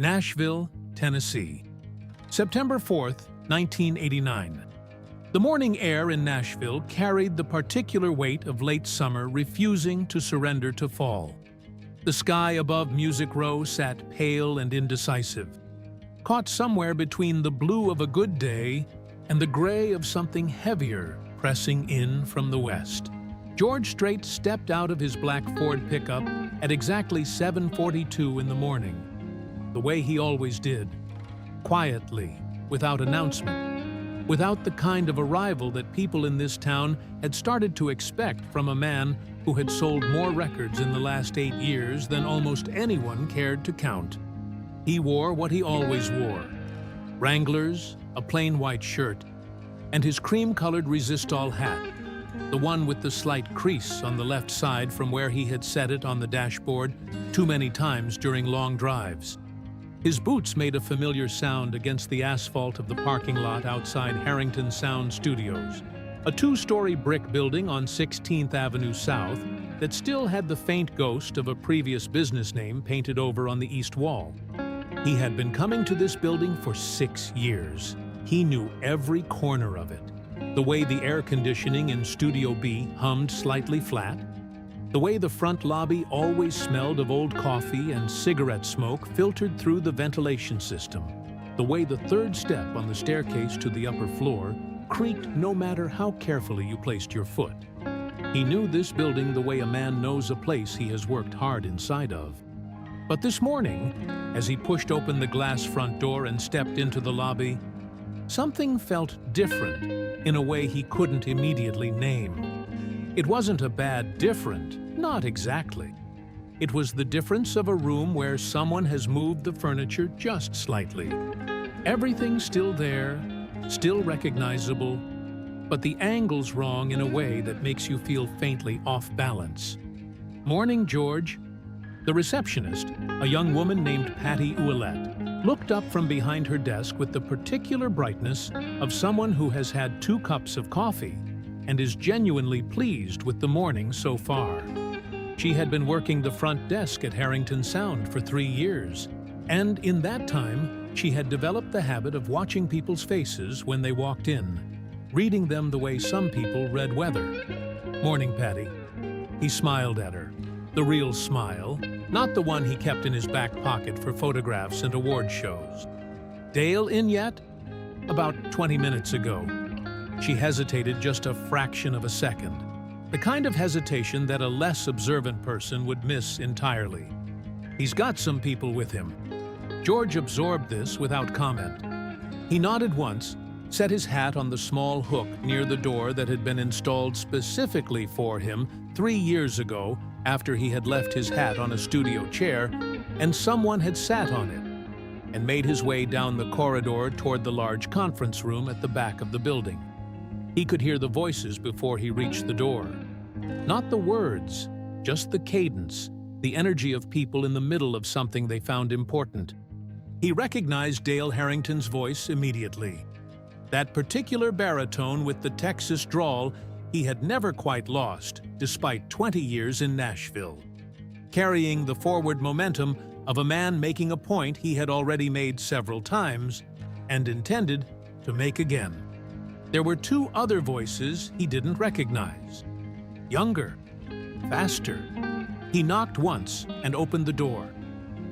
Nashville, Tennessee. September 4th, 1989. The morning air in Nashville carried the particular weight of late summer refusing to surrender to fall. The sky above Music Row sat pale and indecisive, caught somewhere between the blue of a good day and the gray of something heavier pressing in from the west. George Strait stepped out of his black Ford pickup at exactly 7:42 in the morning, the way he always did, quietly, without announcement, without the kind of arrival that people in this town had started to expect from a man who had sold more records in the last 8 years than almost anyone cared to count. He wore what he always wore: Wranglers, a plain white shirt, and his cream-colored resistol hat, the one with the slight crease on the left side from where he had set it on the dashboard too many times during long drives. His boots made a familiar sound against the asphalt of the parking lot outside Harrington Sound Studios, a 2-story brick building on 16th Avenue South that still had the faint ghost of a previous business name painted over on the east wall. He had been coming to this building for 6 years. He knew every corner of it. The way the air conditioning in Studio B hummed slightly flat, the way the front lobby always smelled of old coffee and cigarette smoke filtered through the ventilation system, the way the third step on the staircase to the upper floor creaked no matter how carefully you placed your foot. He knew this building the way a man knows a place he has worked hard inside of. But this morning, as he pushed open the glass front door and stepped into the lobby, something felt different in a way he couldn't immediately name. It wasn't a bad different, not exactly. It was the difference of a room where someone has moved the furniture just slightly. Everything's still there, still recognizable, but the angle's wrong in a way that makes you feel faintly off balance. "Morning, George." The receptionist, a young woman named Patty Ouellette, looked up from behind her desk with the particular brightness of someone who has had 2 cups of coffee and is genuinely pleased with the morning so far. She had been working the front desk at Harrington Sound for 3 years, and in that time, she had developed the habit of watching people's faces when they walked in, reading them the way some people read weather. "Morning, Patty." He smiled at her. The real smile, not the one he kept in his back pocket for photographs and award shows. "Dale in yet?" "About 20 minutes ago." She hesitated just a fraction of a second, the kind of hesitation that a less observant person would miss entirely. "He's got some people with him." George absorbed this without comment. He nodded once, set his hat on the small hook near the door that had been installed specifically for him 3 years ago after he had left his hat on a studio chair and someone had sat on it, and made his way down the corridor toward the large conference room at the back of the building. He could hear the voices before he reached the door. Not the words, just the cadence, the energy of people in the middle of something they found important. He recognized Dale Harrington's voice immediately. That particular baritone with the Texas drawl he had never quite lost, despite 20 years in Nashville, carrying the forward momentum of a man making a point he had already made several times and intended to make again. There were 2 other voices he didn't recognize. Younger, faster. He knocked once and opened the door.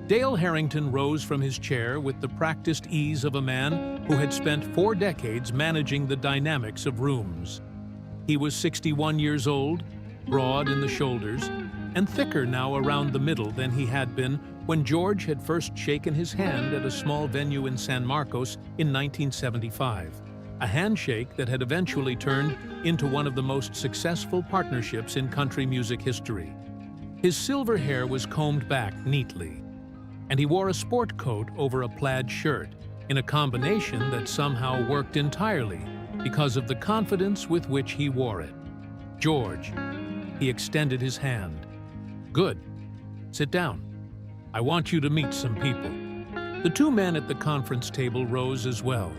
Dale Harrington rose from his chair with the practiced ease of a man who had spent 4 decades managing the dynamics of rooms. He was 61 years old, broad in the shoulders, and thicker now around the middle than he had been when George had first shaken his hand at a small venue in San Marcos in 1975. A handshake that had eventually turned into one of the most successful partnerships in country music history. His silver hair was combed back neatly, and he wore a sport coat over a plaid shirt, in a combination that somehow worked entirely because of the confidence with which he wore it. "George." He extended his hand. "Good. Sit down. I want you to meet some people." The 2 men at the conference table rose as well.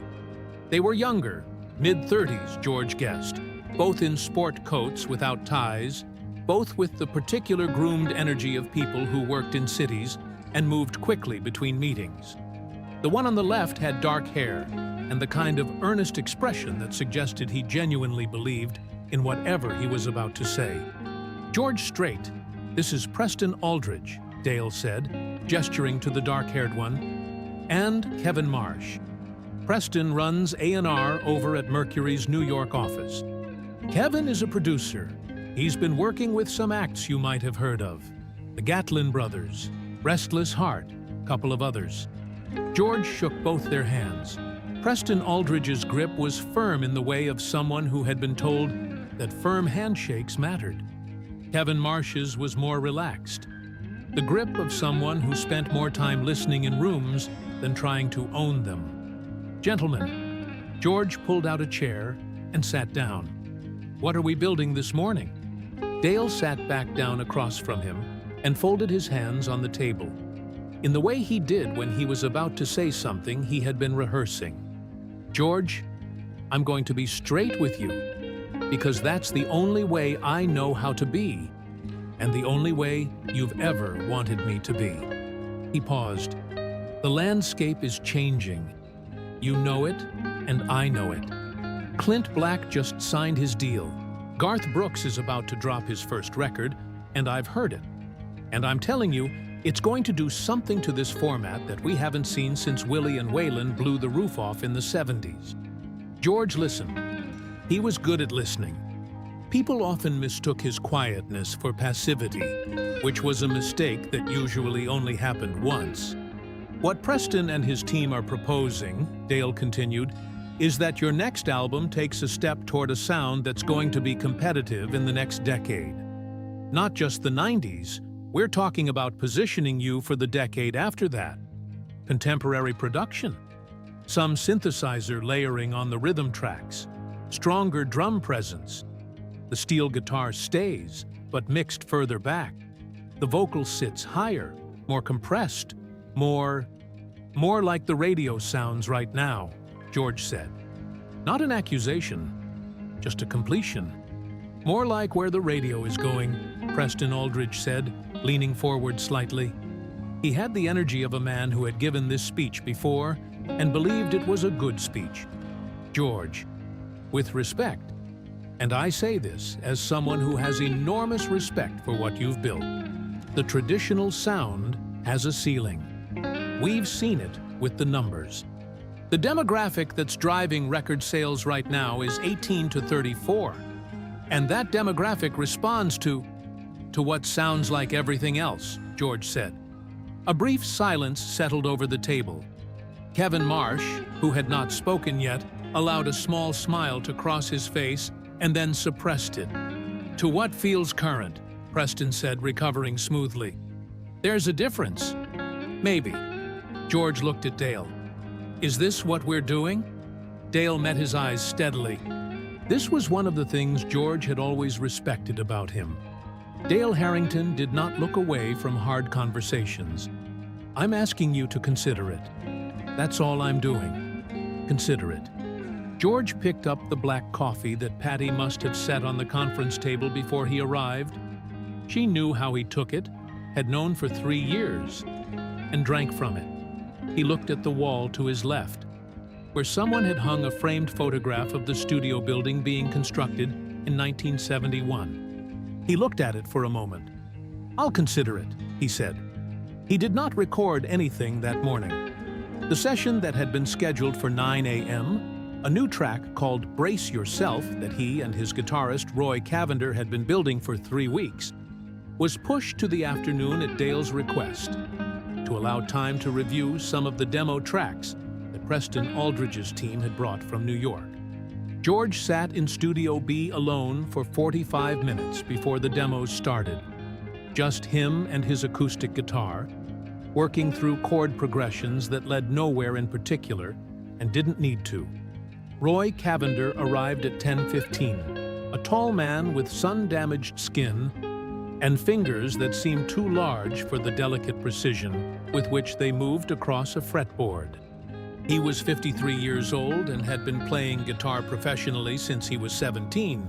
They were younger, mid-30s, George guessed, both in sport coats without ties, both with the particular groomed energy of people who worked in cities and moved quickly between meetings. The one on the left had dark hair and the kind of earnest expression that suggested he genuinely believed in whatever he was about to say. "George Strait, this is Preston Aldridge," Dale said, gesturing to the dark-haired one, "and Kevin Marsh. Preston runs A&R over at Mercury's New York office. Kevin is a producer. He's been working with some acts you might have heard of. The Gatlin Brothers, Restless Heart, a couple of others." George shook both their hands. Preston Aldridge's grip was firm in the way of someone who had been told that firm handshakes mattered. Kevin Marsh's was more relaxed, the grip of someone who spent more time listening in rooms than trying to own them. "Gentlemen," George pulled out a chair and sat down. "What are we building this morning?" Dale sat back down across from him and folded his hands on the table, in the way he did when he was about to say something he had been rehearsing. "George, I'm going to be straight with you, because that's the only way I know how to be, and the only way you've ever wanted me to be." He paused. "The landscape is changing. You know it, and I know it. Clint Black just signed his deal. Garth Brooks is about to drop his first record, and I've heard it. And I'm telling you, it's going to do something to this format that we haven't seen since Willie and Waylon blew the roof off in the 70s. George listened. He was good at listening. People often mistook his quietness for passivity, which was a mistake that usually only happened once. "What Preston and his team are proposing," Dale continued, "is that your next album takes a step toward a sound that's going to be competitive in the next decade. Not just the 90s, we're talking about positioning you for the decade after that. Contemporary production, some synthesizer layering on the rhythm tracks, stronger drum presence. The steel guitar stays, but mixed further back. The vocal sits higher, more compressed, more like the radio sounds right now," George said. "Not an accusation, just a completion. More like where the radio is going," Preston Aldridge said, leaning forward slightly. He had the energy of a man who had given this speech before and believed it was a good speech. "George, with respect, and I say this as someone who has enormous respect for what you've built, the traditional sound has a ceiling. We've seen it with the numbers. The demographic that's driving record sales right now is 18 to 34, and that demographic responds to what sounds like everything else," George said. A brief silence settled over the table. Kevin Marsh, who had not spoken yet, allowed a small smile to cross his face and then suppressed it. "To what feels current," Preston said, recovering smoothly. "There's a difference." "Maybe." George looked at Dale. "Is this what we're doing?" Dale met his eyes steadily. This was one of the things George had always respected about him. Dale Harrington did not look away from hard conversations. "I'm asking you to consider it. That's all I'm doing. Consider it." George picked up the black coffee that Patty must have set on the conference table before he arrived. She knew how he took it, had known for 3 years, and drank from it. He looked at the wall to his left, where someone had hung a framed photograph of the studio building being constructed in 1971. He looked at it for a moment. "I'll consider it," he said. He did not record anything that morning. The session that had been scheduled for 9 a.m., a new track called Brace Yourself that he and his guitarist Roy Cavender had been building for 3 weeks, was pushed to the afternoon at Dale's request, to allow time to review some of the demo tracks that Preston Aldridge's team had brought from New York. George sat in Studio B alone for 45 minutes before the demos started. Just him and his acoustic guitar, working through chord progressions that led nowhere in particular and didn't need to. Roy Cavender arrived at 10:15, a tall man with sun-damaged skin and fingers that seemed too large for the delicate precision with which they moved across a fretboard. He was 53 years old and had been playing guitar professionally since he was 17,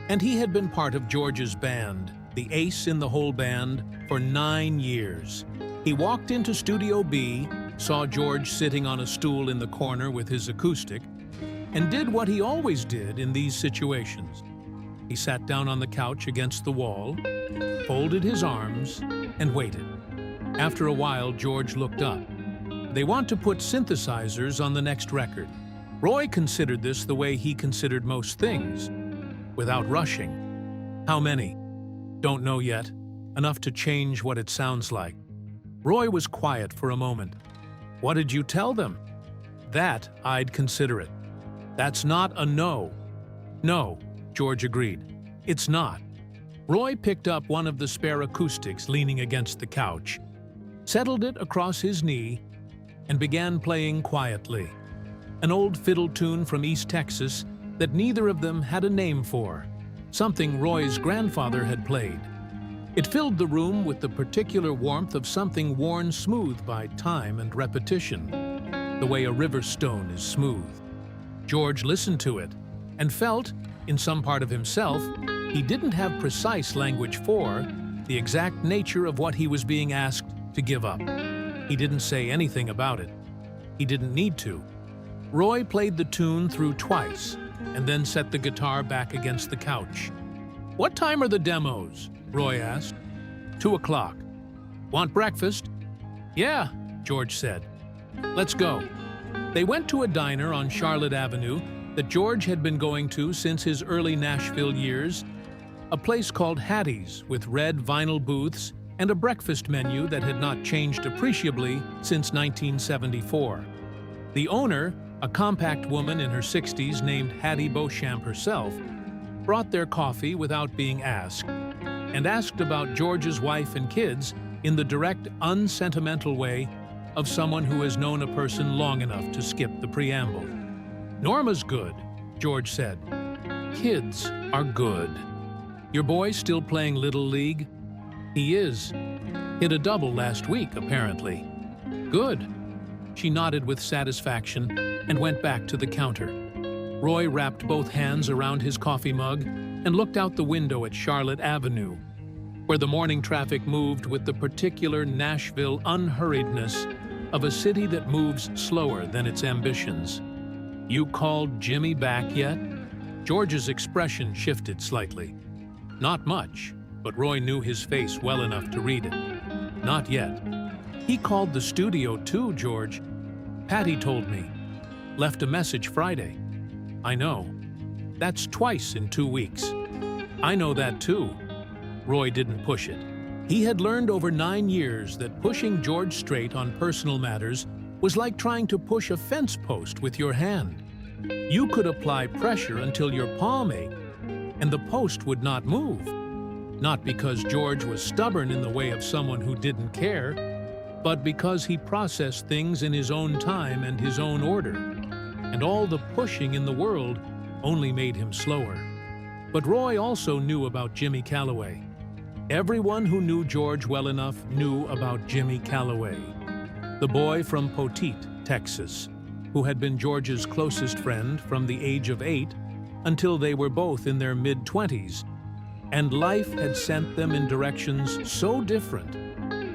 and he had been part of George's band, the ace in the whole band, for 9 years, He walked into Studio B, saw George sitting on a stool in the corner with his acoustic, and did what he always did in these situations. He sat down on the couch against the wall, folded his arms, and waited. After a while, George looked up. They want to put synthesizers on the next record. Roy considered this the way he considered most things, without rushing. How many? Don't know yet. Enough to change what it sounds like. Roy was quiet for a moment. What did you tell them? That I'd consider it. That's not a no. No, George agreed. It's not. Roy picked up one of the spare acoustics leaning against the couch, settled it across his knee, and began playing quietly. An old fiddle tune from East Texas that neither of them had a name for, something Roy's grandfather had played. It filled the room with the particular warmth of something worn smooth by time and repetition, the way a river stone is smooth. George listened to it and felt, in some part of himself, he didn't have precise language for the exact nature of what he was being asked to give up. He didn't say anything about it. He didn't need to. Roy played the tune through twice and then set the guitar back against the couch. "What time are the demos?" Roy asked. 2:00. "Want breakfast?" "Yeah," George said. "Let's go." They went to a diner on Charlotte Avenue that George had been going to since his early Nashville years, a place called Hattie's with red vinyl booths and a breakfast menu that had not changed appreciably since 1974. The owner, a compact woman in her 60s named Hattie Beauchamp herself, brought their coffee without being asked, and asked about George's wife and kids in the direct, unsentimental way of someone who has known a person long enough to skip the preamble. "Norma's good," George said. "Kids are good. Your boy still playing Little League?" "He is. Hit a double last week, apparently." "Good." She nodded with satisfaction and went back to the counter. Roy wrapped both hands around his coffee mug and looked out the window at Charlotte Avenue, where the morning traffic moved with the particular Nashville unhurriedness of a city that moves slower than its ambitions. "You called Jimmy back yet?" George's expression shifted slightly. Not much, but Roy knew his face well enough to read it. "Not yet." "He called the studio too, George. Patty told me. Left a message Friday." "I know. That's twice in 2 weeks." "I know that too." Roy didn't push it. He had learned over 9 years that pushing George Strait on personal matters was like trying to push a fence post with your hand. You could apply pressure until your palm ached, and the post would not move. Not because George was stubborn in the way of someone who didn't care, but because he processed things in his own time and his own order, and all the pushing in the world only made him slower. But Roy also knew about Jimmy Calloway. Everyone who knew George well enough knew about Jimmy Calloway, the boy from Poteet, Texas, who had been George's closest friend from the age of 8 until they were both in their mid-20s, and life had sent them in directions so different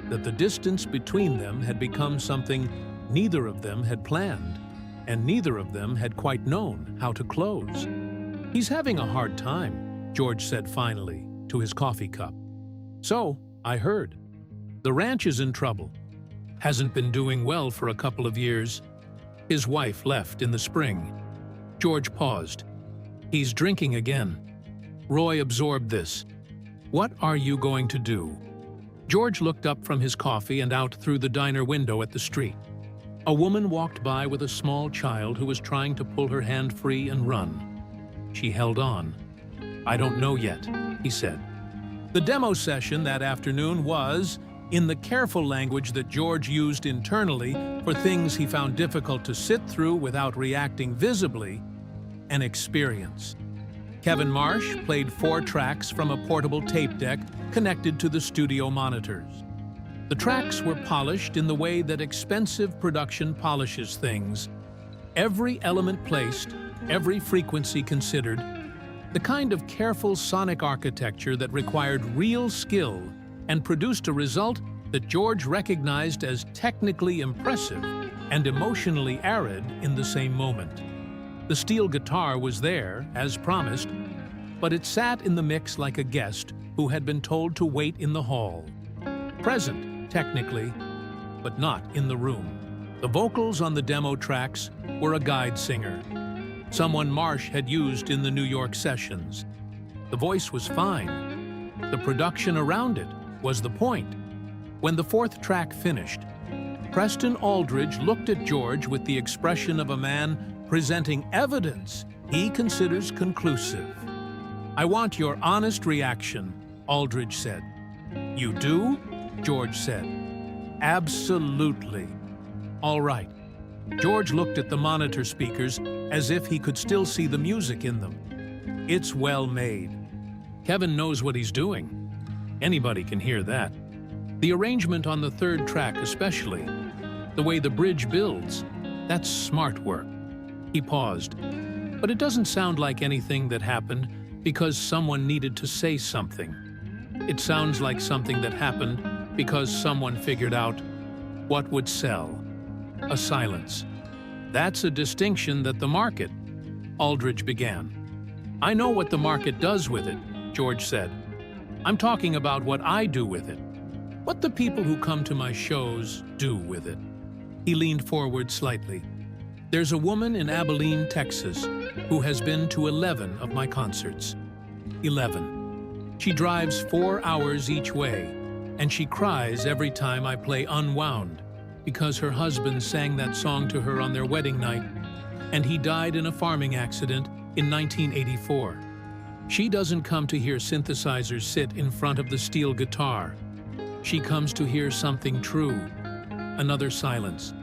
that the distance between them had become something neither of them had planned, and neither of them had quite known how to close. "He's having a hard time," George said finally to his coffee cup. "So, I heard. The ranch is in trouble. Hasn't been doing well for a couple of years. His wife left in the spring." George paused. "He's drinking again." Roy absorbed this. "What are you going to do?" George looked up from his coffee and out through the diner window at the street. A woman walked by with a small child who was trying to pull her hand free and run. She held on. "I don't know yet," he said. The demo session that afternoon was, in the careful language that George used internally for things he found difficult to sit through without reacting visibly, an experience. Kevin Marsh played 4 tracks from a portable tape deck connected to the studio monitors. The tracks were polished in the way that expensive production polishes things. Every element placed, every frequency considered, the kind of careful sonic architecture that required real skill and produced a result that George recognized as technically impressive and emotionally arid in the same moment. The steel guitar was there, as promised, but it sat in the mix like a guest who had been told to wait in the hall. Present, technically, but not in the room. The vocals on the demo tracks were a guide singer, someone Marsh had used in the New York sessions. The voice was fine. The production around it was the point. When the fourth track finished, Preston Aldridge looked at George with the expression of a man presenting evidence he considers conclusive. "I want your honest reaction," Aldridge said. "You do?" George said. "Absolutely." "All right." George looked at the monitor speakers as if he could still see the music in them. "It's well made. Kevin knows what he's doing. Anybody can hear that. The arrangement on the third track especially, the way the bridge builds, that's smart work." He paused. "But it doesn't sound like anything that happened because someone needed to say something. It sounds like something that happened because someone figured out what would sell. A silence. That's a distinction that the market," Aldridge began. "I know what the market does with it," George said. "I'm talking about what I do with it. What the people who come to my shows do with it." He leaned forward slightly. "There's a woman in Abilene, Texas, who has been to 11 of my concerts. 11. She drives 4 hours each way, and she cries every time I play Unwound, because her husband sang that song to her on their wedding night, and he died in a farming accident in 1984. She doesn't come to hear synthesizers sit in front of the steel guitar. She comes to hear something true." Another silence.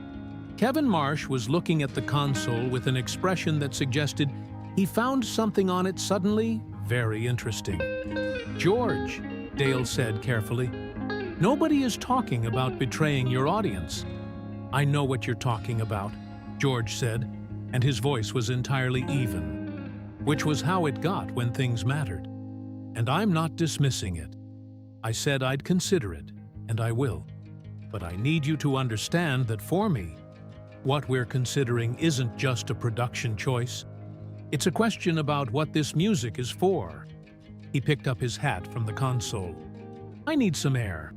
Kevin Marsh was looking at the console with an expression that suggested he found something on it suddenly very interesting. "George," Dale said carefully, "nobody is talking about betraying your audience." "I know what you're talking about," George said, and his voice was entirely even, which was how it got when things mattered. "And I'm not dismissing it. I said I'd consider it, and I will. But I need you to understand that for me, what we're considering isn't just a production choice. It's a question about what this music is for." He picked up his hat from the console. "I need some air."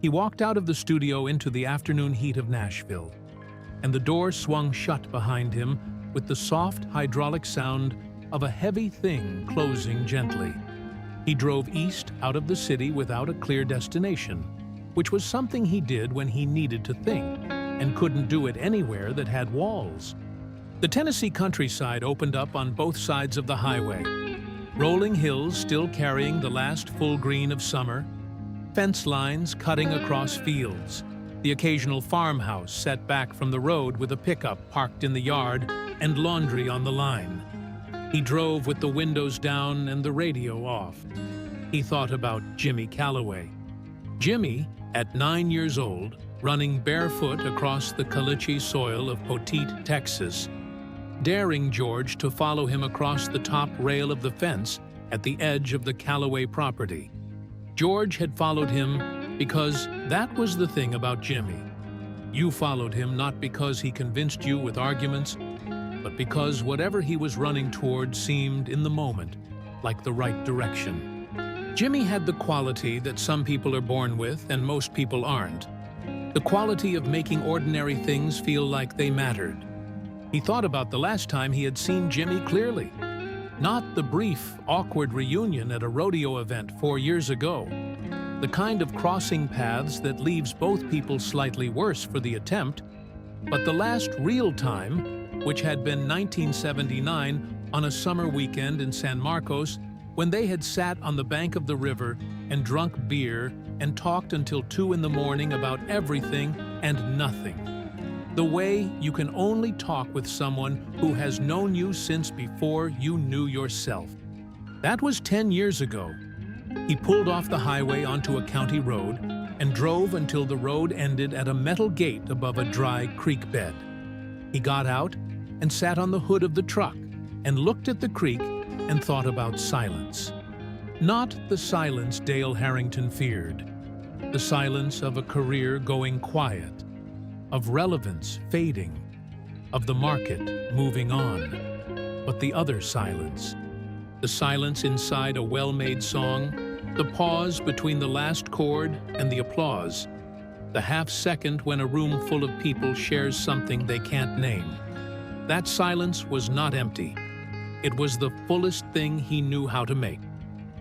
He walked out of the studio into the afternoon heat of Nashville, and the door swung shut behind him with the soft hydraulic sound of a heavy thing closing gently. He drove east out of the city without a clear destination, which was something he did when he needed to think, and couldn't do it anywhere that had walls. The Tennessee countryside opened up on both sides of the highway. Rolling hills still carrying the last full green of summer, fence lines cutting across fields, the occasional farmhouse set back from the road with a pickup parked in the yard and laundry on the line. He drove with the windows down and the radio off. He thought about Jimmy Calloway. Jimmy, at 9 years old, running barefoot across the caliche soil of Poteet, Texas, daring George to follow him across the top rail of the fence at the edge of the Calloway property. George had followed him because that was the thing about Jimmy. You followed him not because he convinced you with arguments, but because whatever he was running toward seemed, in the moment, like the right direction. Jimmy had the quality that some people are born with and most people aren't. The quality of making ordinary things feel like they mattered. He thought about the last time he had seen Jimmy clearly. Not the brief, awkward reunion at a rodeo event 4 years ago. The kind of crossing paths that leaves both people slightly worse for the attempt, but the last real time, which had been 1979 on a summer weekend in San Marcos, when they had sat on the bank of the river and drunk beer and talked until 2 in the morning about everything and nothing. The way you can only talk with someone who has known you since before you knew yourself. That was 10 years ago. He pulled off the highway onto a county road and drove until the road ended at a metal gate above a dry creek bed. He got out and sat on the hood of the truck and looked at the creek and thought about silence. Not the silence Dale Harrington feared. The silence of a career going quiet, of relevance fading, of the market moving on. But the other silence, the silence inside a well-made song, the pause between the last chord and the applause, the half-second when a room full of people shares something they can't name. That silence was not empty. It was the fullest thing he knew how to make.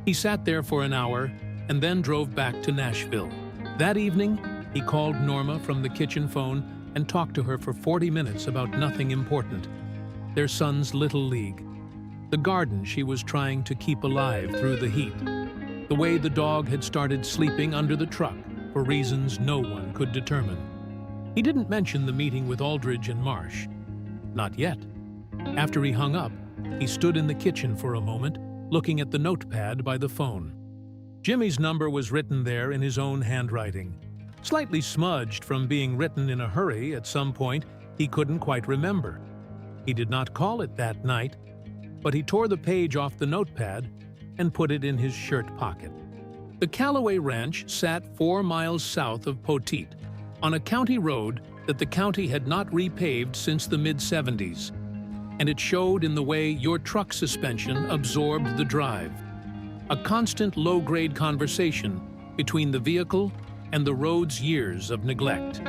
He sat there for an hour and then drove back to Nashville. That evening, he called Norma from the kitchen phone and talked to her for 40 minutes about nothing important. Their son's little league, the garden she was trying to keep alive through the heat, the way the dog had started sleeping under the truck for reasons no one could determine. He didn't mention the meeting with Aldridge and Marsh. Not yet. After he hung up, he stood in the kitchen for a moment, looking at the notepad by the phone. Jimmy's number was written there in his own handwriting, slightly smudged from being written in a hurry at some point he couldn't quite remember. He did not call it that night, but he tore the page off the notepad and put it in his shirt pocket. The Callaway Ranch sat 4 miles south of Poteet, on a county road that the county had not repaved since the mid-70s, and it showed in the way your truck suspension absorbed the drive. A constant low-grade conversation between the vehicle and the road's years of neglect.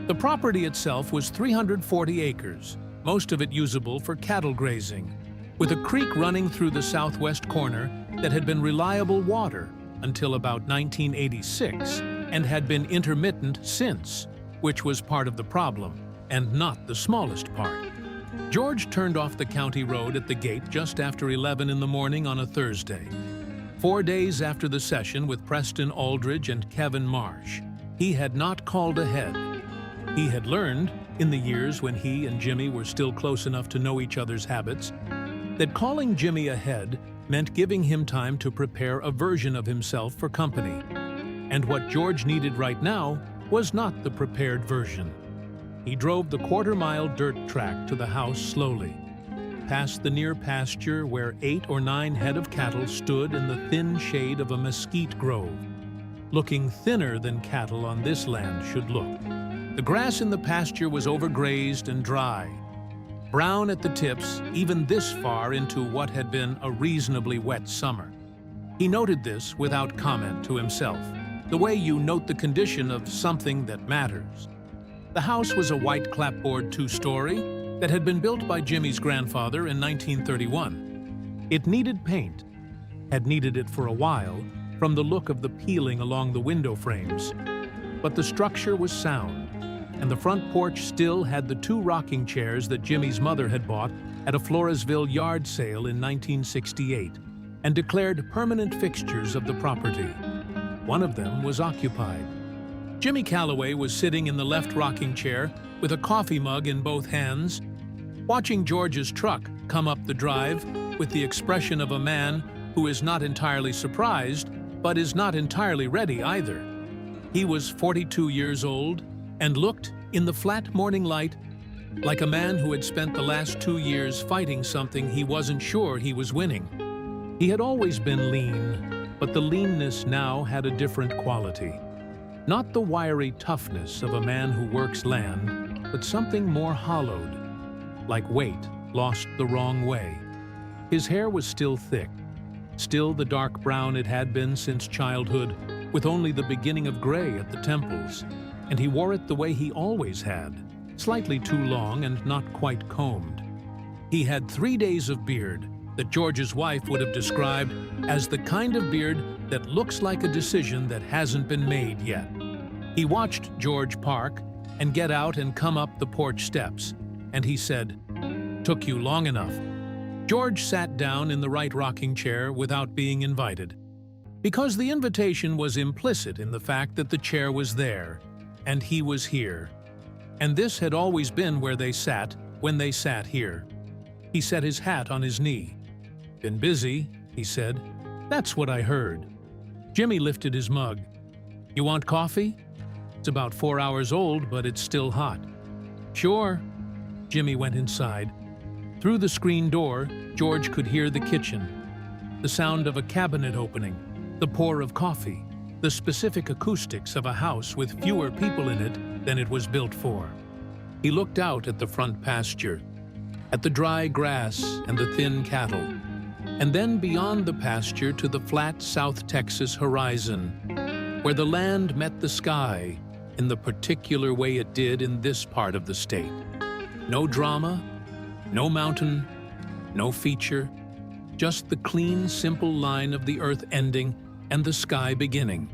The property itself was 340 acres, most of it usable for cattle grazing, with a creek running through the southwest corner that had been reliable water until about 1986 and had been intermittent since, which was part of the problem, and not the smallest part. George turned off the county road at the gate just after 11 in the morning on a Thursday. 4 days after the session with Preston Aldridge and Kevin Marsh, he had not called ahead. He had learned, in the years when he and Jimmy were still close enough to know each other's habits, that calling Jimmy ahead meant giving him time to prepare a version of himself for company. And what George needed right now was not the prepared version. He drove the quarter-mile dirt track to the house slowly, past the near pasture where 8 or 9 head of cattle stood in the thin shade of a mesquite grove, looking thinner than cattle on this land should look. The grass in the pasture was overgrazed and dry, brown at the tips even this far into what had been a reasonably wet summer. He noted this without comment to himself, the way you note the condition of something that matters. The house was a white clapboard 2-story that had been built by Jimmy's grandfather in 1931. It needed paint, had needed it for a while, from the look of the peeling along the window frames. But the structure was sound, and the front porch still had the 2 rocking chairs that Jimmy's mother had bought at a Floresville yard sale in 1968 and declared permanent fixtures of the property. One of them was occupied. Jimmy Callaway was sitting in the left rocking chair with a coffee mug in both hands, watching George's truck come up the drive with the expression of a man who is not entirely surprised, but is not entirely ready either. He was 42 years old and looked, in the flat morning light, like a man who had spent the last 2 years fighting something he wasn't sure he was winning. He had always been lean, but the leanness now had a different quality. Not the wiry toughness of a man who works land, but something more hollowed, like weight lost the wrong way. His hair was still thick, still the dark brown it had been since childhood, with only the beginning of gray at the temples, and he wore it the way he always had, slightly too long and not quite combed. He had 3 days of beard that George's wife would have described as the kind of beard that looks like a decision that hasn't been made yet. He watched George park and get out and come up the porch steps, and he said, "Took you long enough." George sat down in the right rocking chair without being invited, because the invitation was implicit in the fact that the chair was there, and he was here. And this had always been where they sat when they sat here. He set his hat on his knee. "Been busy," he said. "That's what I heard." Jimmy lifted his mug. "You want coffee? It's about 4 hours old, but it's still hot." "Sure." Jimmy went inside. Through the screen door, George could hear the kitchen, the sound of a cabinet opening, the pour of coffee, the specific acoustics of a house with fewer people in it than it was built for. He looked out at the front pasture, at the dry grass and the thin cattle, and then beyond the pasture to the flat South Texas horizon, where the land met the sky in the particular way it did in this part of the state. No drama, no mountain, no feature, just the clean, simple line of the earth ending and the sky beginning,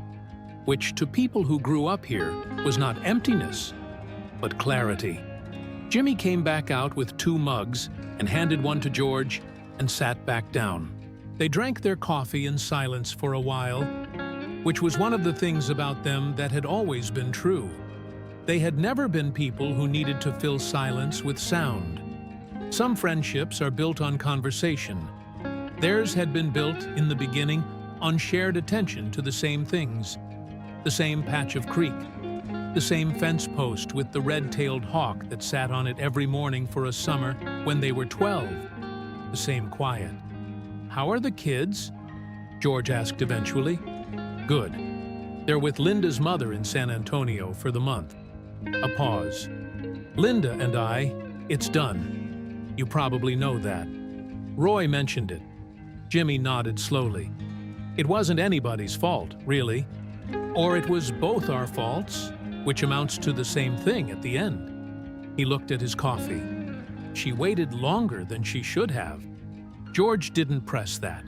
which to people who grew up here was not emptiness, but clarity. Jimmy came back out with 2 mugs and handed one to George and sat back down. They drank their coffee in silence for a while, which was one of the things about them that had always been true. They had never been people who needed to fill silence with sound. Some friendships are built on conversation. Theirs had been built, in the beginning, on shared attention to the same things. The same patch of creek, the same fence post with the red-tailed hawk that sat on it every morning for a summer when they were 12. The same quiet. "How are the kids?" George asked eventually. "Good. They're with Linda's mother in San Antonio for the month." A pause. "Linda and I, it's done. You probably know that. Roy mentioned it." Jimmy nodded slowly. "It wasn't anybody's fault, really. Or it was both our faults, which amounts to the same thing at the end." He looked at his coffee. "She waited longer than she should have." George didn't press that.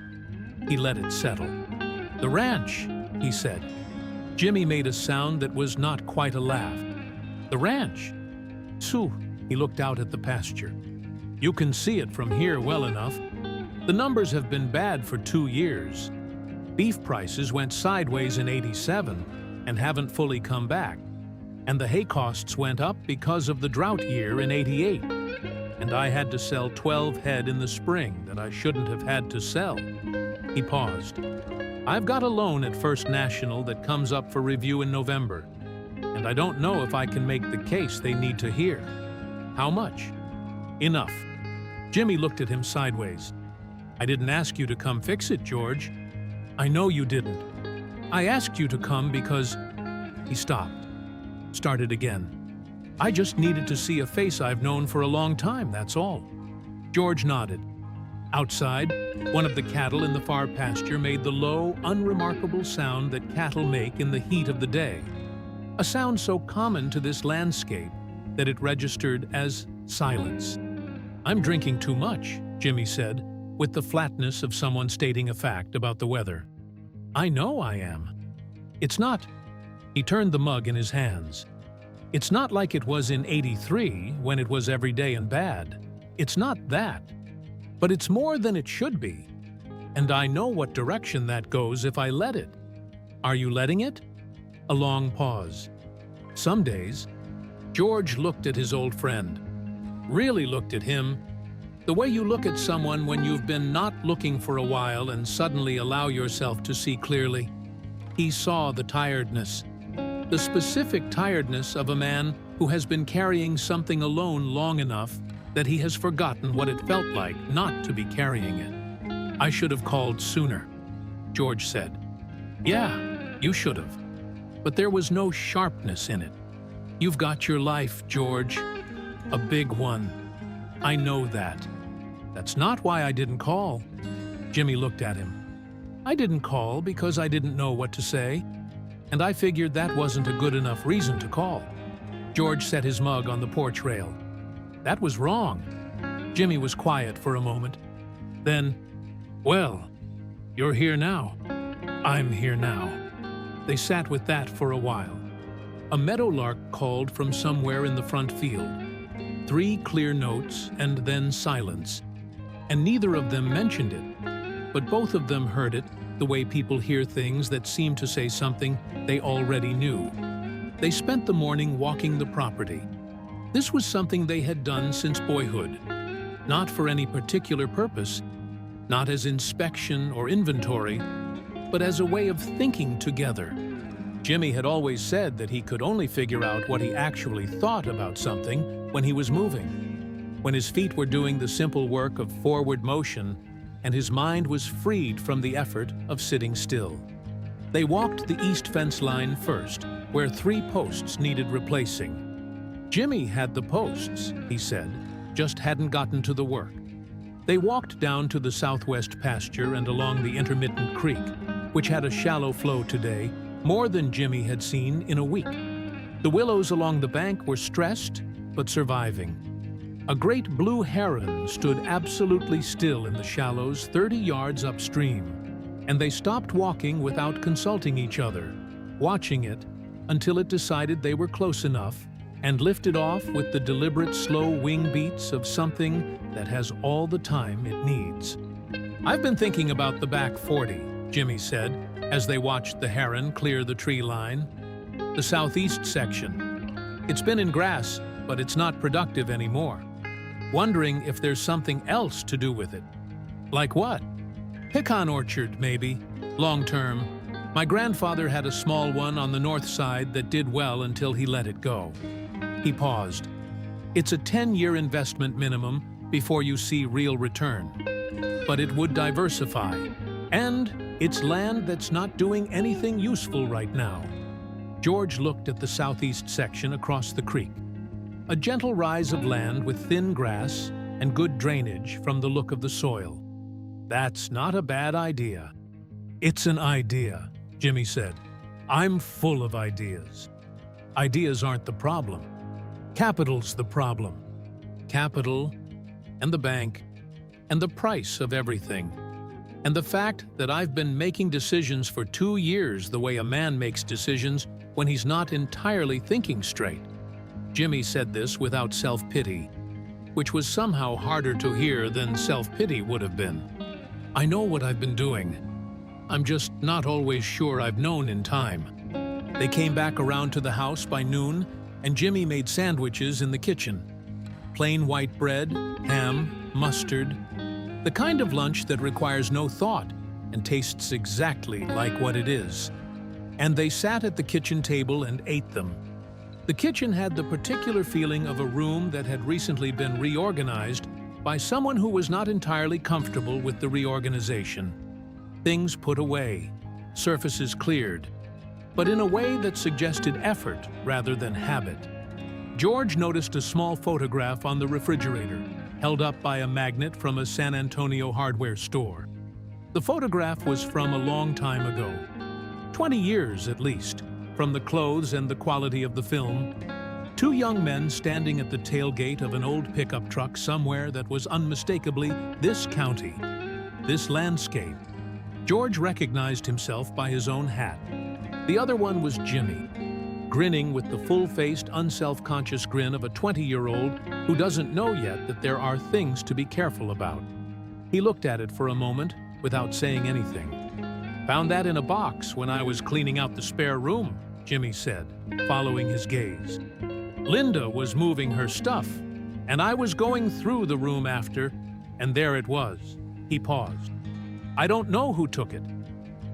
He let it settle. "The ranch," he said. Jimmy made a sound that was not quite a laugh. "The ranch?" "Sue," he looked out at the pasture. "You can see it from here well enough. The numbers have been bad for 2 years. Beef prices went sideways in '87 and haven't fully come back. And the hay costs went up because of the drought year in '88. And I had to sell 12 head in the spring that I shouldn't have had to sell." He paused. "I've got a loan at First National that comes up for review in November, and I don't know if I can make the case they need to hear." "How much?" "Enough." Jimmy looked at him sideways. "I didn't ask you to come fix it, George." "I know you didn't. I asked you to come because—" He stopped. Started again. "I just needed to see a face I've known for a long time, that's all." George nodded. Outside, one of the cattle in the far pasture made the low, unremarkable sound that cattle make in the heat of the day. A sound so common to this landscape that it registered as silence. "I'm drinking too much," Jimmy said, with the flatness of someone stating a fact about the weather. "I know I am. It's not—" He turned the mug in his hands. "It's not like it was in '83 when it was every day and bad. It's not that. But it's more than it should be. And I know what direction that goes if I let it." "Are you letting it?" A long pause. "Some days." George looked at his old friend. Really looked at him. The way you look at someone when you've been not looking for a while and suddenly allow yourself to see clearly. He saw the tiredness. The specific tiredness of a man who has been carrying something alone long enough that he has forgotten what it felt like not to be carrying it. "I should have called sooner," George said. "Yeah, you should have. But there was no sharpness in it. You've got your life, George. A big one. I know that. That's not why I didn't call." Jimmy looked at him. "I didn't call because I didn't know what to say, and I figured that wasn't a good enough reason to call." George set his mug on the porch rail. "That was wrong." Jimmy was quiet for a moment. Then, "Well, you're here now. I'm here now." They sat with that for a while. A meadowlark called from somewhere in the front field. 3 clear notes and then silence. And neither of them mentioned it, but both of them heard it the way people hear things that seem to say something they already knew. They spent the morning walking the property. This was something they had done since boyhood, not for any particular purpose, not as inspection or inventory, but as a way of thinking together. Jimmy had always said that he could only figure out what he actually thought about something when he was moving, when his feet were doing the simple work of forward motion and his mind was freed from the effort of sitting still. They walked the east fence line first, where 3 posts needed replacing. Jimmy had the posts, he said, just hadn't gotten to the work. They walked down to the southwest pasture and along the intermittent creek, which had a shallow flow today, more than Jimmy had seen in a week. The willows along the bank were stressed, but surviving. A great blue heron stood absolutely still in the shallows 30 yards upstream, and they stopped walking without consulting each other, watching it until it decided they were close enough and lifted off with the deliberate slow wing beats of something that has all the time it needs. "I've been thinking about the back 40, Jimmy said, as they watched the heron clear the tree line. "The southeast section. It's been in grass, but it's not productive anymore. Wondering if there's something else to do with it." "Like what?" "Pecan orchard, maybe. Long term. My grandfather had a small one on the north side that did well until he let it go." He paused. "It's a 10-year investment minimum before you see real return. But it would diversify. And it's land that's not doing anything useful right now." George looked at the southeast section across the creek. A gentle rise of land with thin grass and good drainage from the look of the soil. "That's not a bad idea." "It's an idea," Jimmy said. "I'm full of ideas." "Ideas aren't the problem. Capital's the problem. Capital, and the bank, and the price of everything. And the fact that I've been making decisions for 2 years the way a man makes decisions when he's not entirely thinking straight." Jimmy said this without self-pity, which was somehow harder to hear than self-pity would have been. "I know what I've been doing. I'm just not always sure I've known in time." They came back around to the house by noon, and Jimmy made sandwiches in the kitchen. Plain white bread, ham, mustard. The kind of lunch that requires no thought and tastes exactly like what it is. And they sat at the kitchen table and ate them. The kitchen had the particular feeling of a room that had recently been reorganized by someone who was not entirely comfortable with the reorganization. Things put away, surfaces cleared, but in a way that suggested effort rather than habit. George noticed a small photograph on the refrigerator, held up by a magnet from a San Antonio hardware store. The photograph was from a long time ago, 20 years at least, from the clothes and the quality of the film. 2 young men standing at the tailgate of an old pickup truck somewhere that was unmistakably this county, this landscape. George recognized himself by his own hat. The other one was Jimmy, grinning with the full-faced, unself-conscious grin of a 20-year-old who doesn't know yet that there are things to be careful about. He looked at it for a moment without saying anything. "Found that in a box when I was cleaning out the spare room," Jimmy said, following his gaze. "Linda was moving her stuff, and I was going through the room after, and there it was." He paused. "I don't know who took it.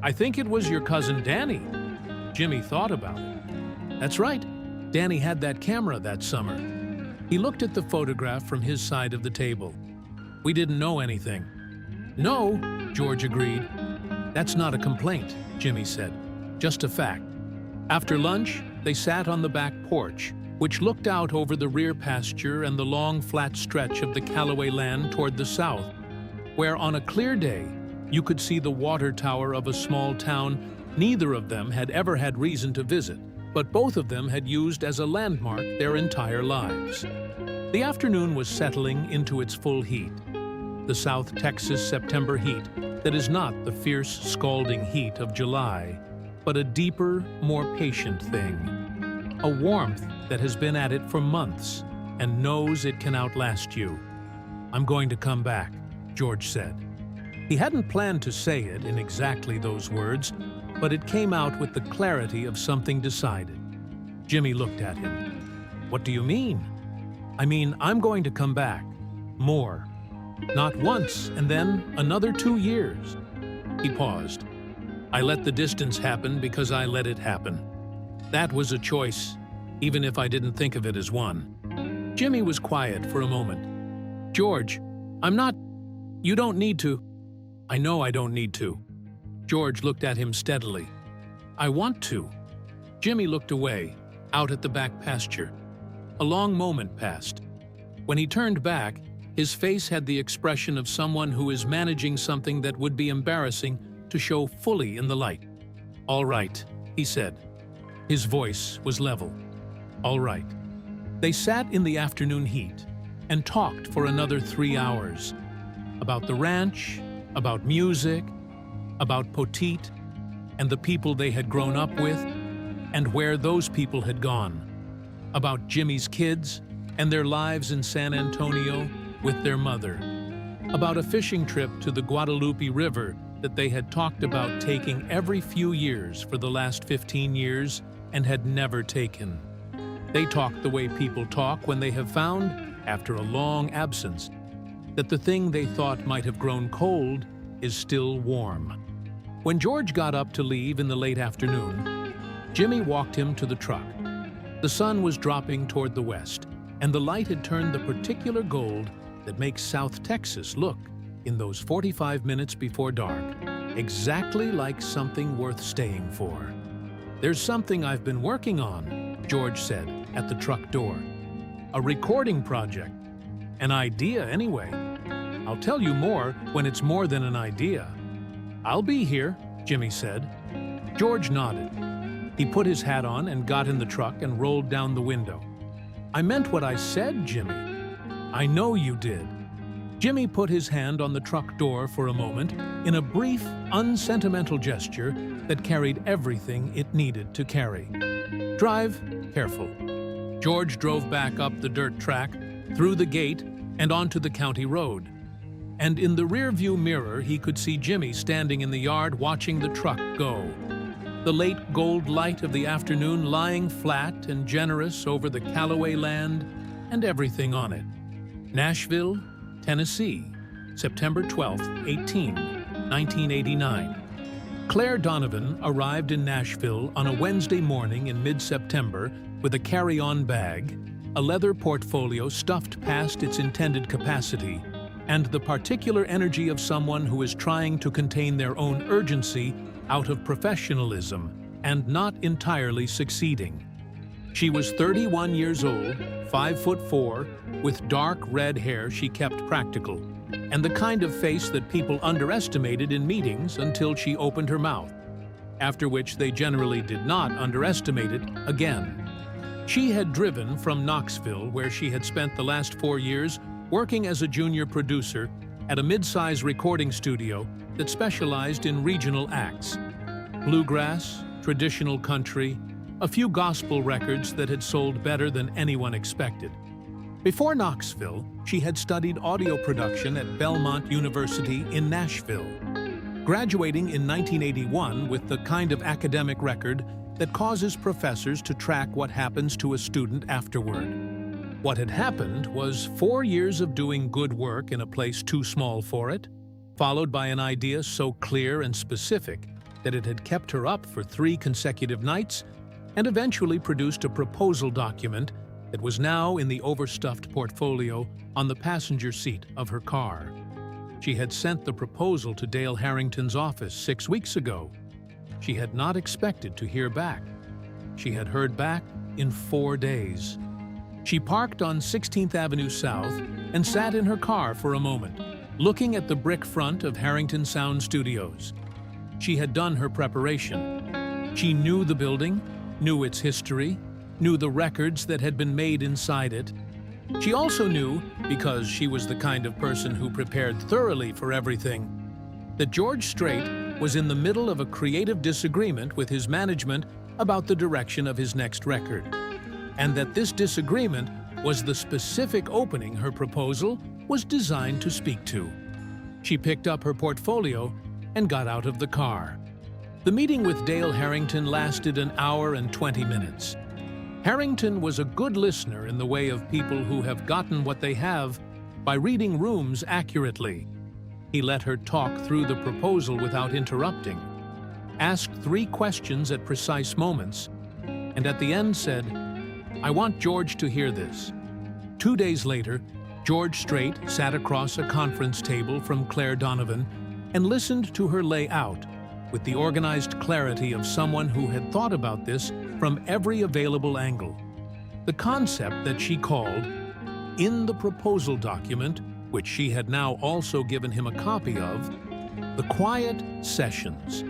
I think it was your cousin Danny." Jimmy thought about it. "That's right. Danny had that camera that summer." He looked at the photograph from his side of the table. "We didn't know anything." "No," George agreed. "That's not a complaint," Jimmy said. "Just a fact." After lunch, they sat on the back porch, which looked out over the rear pasture and the long, flat stretch of the Callaway land toward the south, where on a clear day you could see the water tower of a small town neither of them had ever had reason to visit, but both of them had used as a landmark their entire lives. The afternoon was settling into its full heat, the South Texas September heat that is not the fierce, scalding heat of July, but a deeper, more patient thing. A warmth that has been at it for months and knows it can outlast you. "I'm going to come back," George said. He hadn't planned to say it in exactly those words, but it came out with the clarity of something decided. Jimmy looked at him. "What do you mean?" "I mean, I'm going to come back. More. Not once and then another 2 years." He paused. "I let the distance happen because I let it happen. That was a choice, even if I didn't think of it as one." Jimmy was quiet for a moment. "George, I'm not... You don't need to." "I know I don't need to." George looked at him steadily. "I want to." Jimmy looked away, out at the back pasture. A long moment passed. When he turned back, his face had the expression of someone who is managing something that would be embarrassing to show fully in the light. "All right," he said. His voice was level. "All right." They sat in the afternoon heat and talked for another 3 hours. About the ranch, about music, about Poteet, and the people they had grown up with, and where those people had gone. About Jimmy's kids and their lives in San Antonio with their mother. About a fishing trip to the Guadalupe River that they had talked about taking every few years for the last 15 years and had never taken. They talked the way people talk when they have found, after a long absence, that the thing they thought might have grown cold is still warm. When George got up to leave in the late afternoon, Jimmy walked him to the truck. The sun was dropping toward the west, and the light had turned the particular gold that makes South Texas look, in those 45 minutes before dark, exactly like something worth staying for. "There's something I've been working on," George said at the truck door. "A recording project. An idea, anyway. I'll tell you more when it's more than an idea." "I'll be here," Jimmy said. George nodded. He put his hat on and got in the truck and rolled down the window. "I meant what I said, Jimmy." "I know you did." Jimmy put his hand on the truck door for a moment in a brief, unsentimental gesture that carried everything it needed to carry. "Drive careful." George drove back up the dirt track, through the gate, and onto the county road. And in the rearview mirror, he could see Jimmy standing in the yard watching the truck go. The late gold light of the afternoon lying flat and generous over the Callaway land and everything on it. Nashville, Tennessee, September 12, 1989. Claire Donovan arrived in Nashville on a Wednesday morning in mid-September with a carry-on bag, a leather portfolio stuffed past its intended capacity, and the particular energy of someone who is trying to contain their own urgency out of professionalism and not entirely succeeding. She was 31 years old, 5'4", with dark red hair she kept practical, and the kind of face that people underestimated in meetings until she opened her mouth, after which they generally did not underestimate it again. She had driven from Knoxville, where she had spent the last 4 years working as a junior producer at a mid-size recording studio that specialized in regional acts. Bluegrass, traditional country, a few gospel records that had sold better than anyone expected. Before Knoxville, she had studied audio production at Belmont University in Nashville, graduating in 1981 with the kind of academic record that causes professors to track what happens to a student afterward. What had happened was 4 years of doing good work in a place too small for it, followed by an idea so clear and specific that it had kept her up for 3 consecutive nights, and eventually produced a proposal document that was now in the overstuffed portfolio on the passenger seat of her car. She had sent the proposal to Dale Harrington's office 6 weeks ago. She had not expected to hear back. She had heard back in 4 days. She parked on 16th Avenue South and sat in her car for a moment, looking at the brick front of Harrington Sound Studios. She had done her preparation. She knew the building, knew its history, knew the records that had been made inside it. She also knew, because she was the kind of person who prepared thoroughly for everything, that George Strait was in the middle of a creative disagreement with his management about the direction of his next record, and that this disagreement was the specific opening her proposal was designed to speak to. She picked up her portfolio and got out of the car. The meeting with Dale Harrington lasted an hour and 20 minutes. Harrington was a good listener in the way of people who have gotten what they have by reading rooms accurately. He let her talk through the proposal without interrupting, asked 3 questions at precise moments, and at the end said, "I want George to hear this." 2 days later, George Strait sat across a conference table from Claire Donovan and listened to her lay out, with the organized clarity of someone who had thought about this from every available angle. The concept that she called, in the proposal document, which she had now also given him a copy of, the quiet sessions.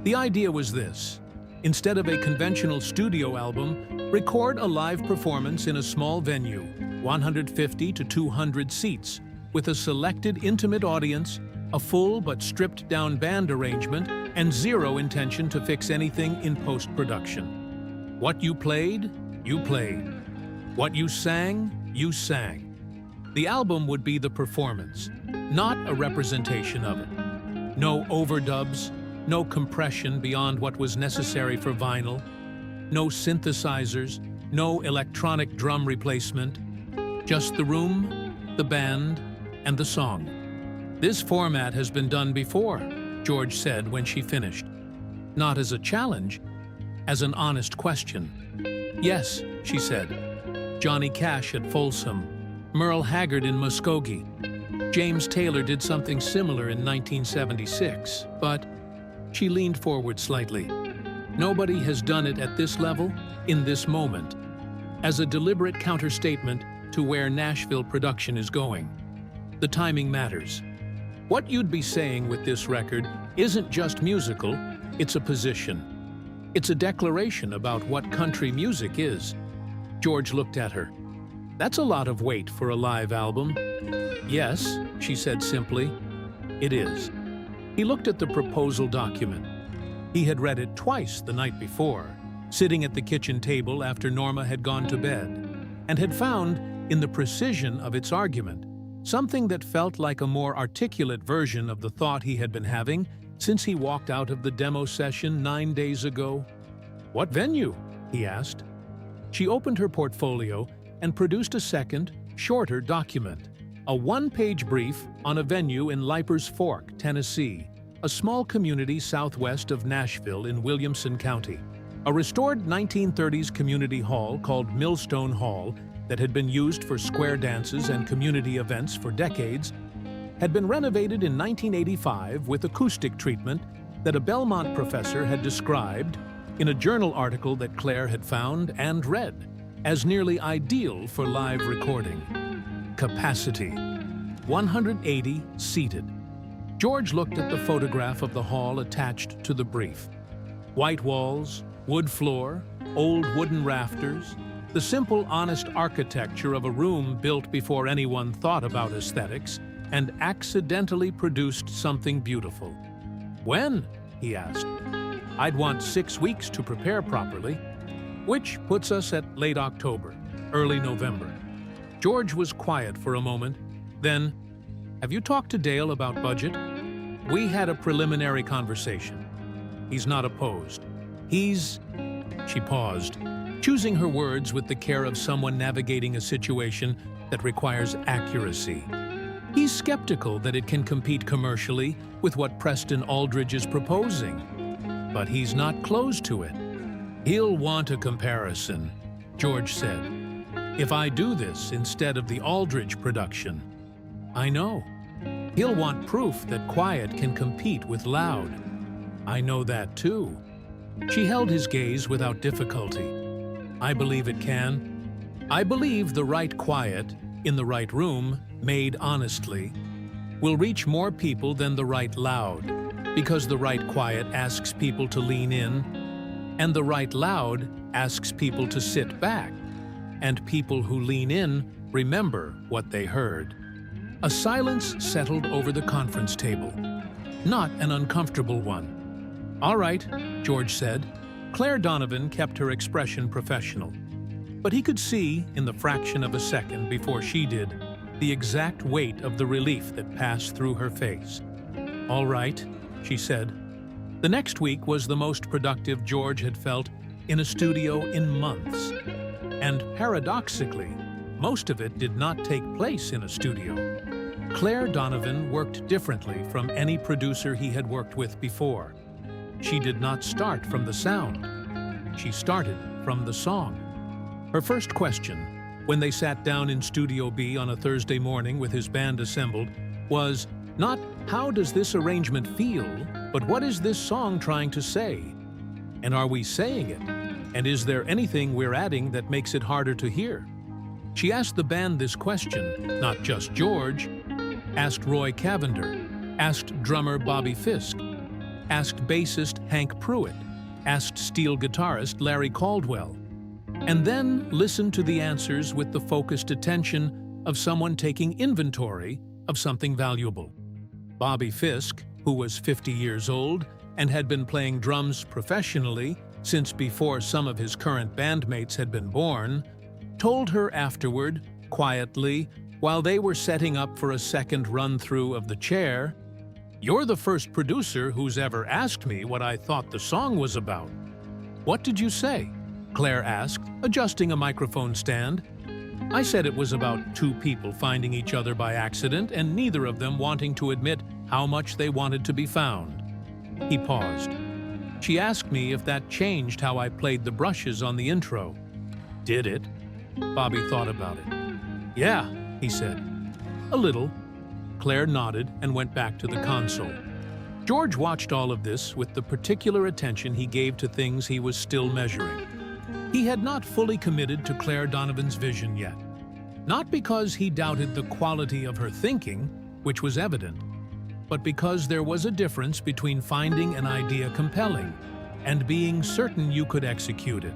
The idea was this: instead of a conventional studio album, record a live performance in a small venue, 150 to 200 seats, with a selected intimate audience, a full but stripped-down band arrangement, and zero intention to fix anything in post-production. What you played, you played. What you sang, you sang. The album would be the performance, not a representation of it. No overdubs, no compression beyond what was necessary for vinyl, no synthesizers, no electronic drum replacement, just the room, the band, and the song. "This format has been done before," George said when she finished. Not as a challenge, as an honest question. "Yes," she said. "Johnny Cash at Folsom, Merle Haggard in Muskogee. James Taylor did something similar in 1976, but..." She leaned forward slightly. "Nobody has done it at this level, in this moment," as a deliberate counterstatement to where Nashville production is going. The timing matters. What you'd be saying with this record isn't just musical, it's a position. It's a declaration about what country music is. George looked at her. "That's a lot of weight for a live album." "Yes," she said simply, "it is." He looked at the proposal document. He had read it twice the night before, sitting at the kitchen table after Norma had gone to bed, and had found, in the precision of its argument, something that felt like a more articulate version of the thought he had been having since he walked out of the demo session 9 days ago. "What venue?" he asked. She opened her portfolio and produced a second, shorter document, a one-page brief on a venue in Leiper's Fork, Tennessee, a small community southwest of Nashville in Williamson County. A restored 1930s community hall called Millstone Hall that had been used for square dances and community events for decades had been renovated in 1985 with acoustic treatment that a Belmont professor had described in a journal article that Claire had found and read as nearly ideal for live recording. Capacity: 180 seated. George looked at the photograph of the hall attached to the brief. White walls, wood floor, old wooden rafters, the simple, honest architecture of a room built before anyone thought about aesthetics and accidentally produced something beautiful. "When?" he asked. "I'd want 6 weeks to prepare properly," which puts us at late October, early November. George was quiet for a moment. Then, "Have you talked to Dale about budget?" "We had a preliminary conversation. He's not opposed. He's..." She paused, choosing her words with the care of someone navigating a situation that requires accuracy. "He's skeptical that it can compete commercially with what Preston Aldridge is proposing, but he's not closed to it." "He'll want a comparison," George said. "If I do this instead of the Aldridge production." "I know. He'll want proof that quiet can compete with loud." "I know that too." She held his gaze without difficulty. "I believe it can. I believe the right quiet, in the right room, made honestly, will reach more people than the right loud, because the right quiet asks people to lean in, and the right loud asks people to sit back, and people who lean in remember what they heard." A silence settled over the conference table, not an uncomfortable one. "All right," George said. Claire Donovan kept her expression professional, but he could see, in the fraction of a second before she did, the exact weight of the relief that passed through her face. "All right," she said. The next week was the most productive George had felt in a studio in months. And paradoxically, most of it did not take place in a studio. Claire Donovan worked differently from any producer he had worked with before. She did not start from the sound. She started from the song. Her first question, when they sat down in Studio B on a Thursday morning with his band assembled, was not how does this arrangement feel, but what is this song trying to say? And are we saying it? And is there anything we're adding that makes it harder to hear? She asked the band this question, not just George, asked Roy Cavender, asked drummer Bobby Fisk, asked bassist Hank Pruitt, asked steel guitarist Larry Caldwell, and then listened to the answers with the focused attention of someone taking inventory of something valuable. Bobby Fisk, who was 50 years old and had been playing drums professionally since before some of his current bandmates had been born, told her afterward, quietly, while they were setting up for a second run-through of the chair, "You're the first producer who's ever asked me what I thought the song was about." "What did you say?" Claire asked, adjusting a microphone stand. "I said it was about two people finding each other by accident and neither of them wanting to admit how much they wanted to be found." He paused. "She asked me if that changed how I played the brushes on the intro." "Did it?" Bobby thought about it. "Yeah," he said. "A little." Claire nodded and went back to the console. George watched all of this with the particular attention he gave to things he was still measuring. He had not fully committed to Claire Donovan's vision yet. Not because he doubted the quality of her thinking, which was evident, but because there was a difference between finding an idea compelling and being certain you could execute it.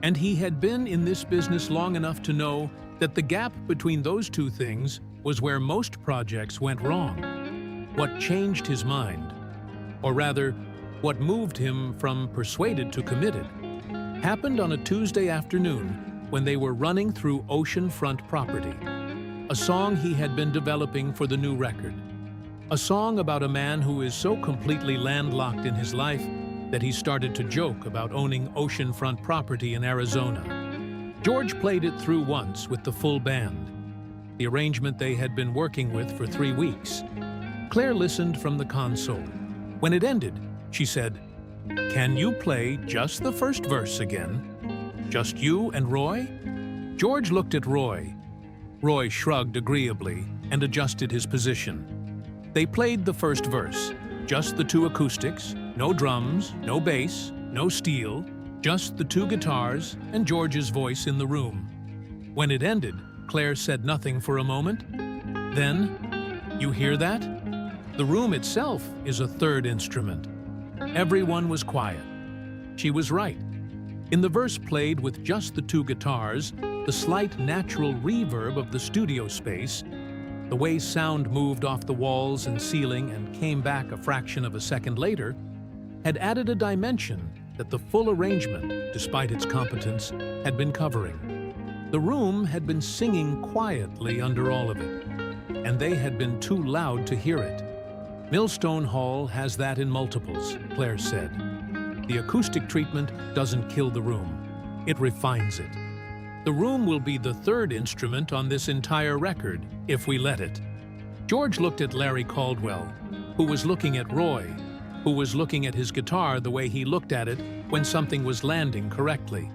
And he had been in this business long enough to know that the gap between those two things was where most projects went wrong. What changed his mind, or rather, what moved him from persuaded to committed, happened on a Tuesday afternoon when they were running through oceanfront property, a song he had been developing for the new record, a song about a man who is so completely landlocked in his life that he started to joke about owning oceanfront property in Arizona. George played it through once with the full band, the arrangement they had been working with for 3 weeks. Claire listened from the console. When it ended, she said, "Can you play just the first verse again? Just you and Roy?" George looked at Roy. Roy shrugged agreeably and adjusted his position. They played the first verse, just the two acoustics, no drums, no bass, no steel, just the two guitars and George's voice in the room. When it ended, Claire said nothing for a moment. Then, "You hear that? The room itself is a third instrument." Everyone was quiet. She was right. In the verse played with just the two guitars, the slight natural reverb of the studio space, the way sound moved off the walls and ceiling and came back a fraction of a second later, had added a dimension that the full arrangement, despite its competence, had been covering. The room had been singing quietly under all of it, and they had been too loud to hear it. Millstone Hall has that in multiples, Claire said. The acoustic treatment doesn't kill the room, it refines it. The room will be the third instrument on this entire record, if we let it. George looked at Larry Caldwell, who was looking at Roy, who was looking at his guitar the way he looked at it when something was landing correctly.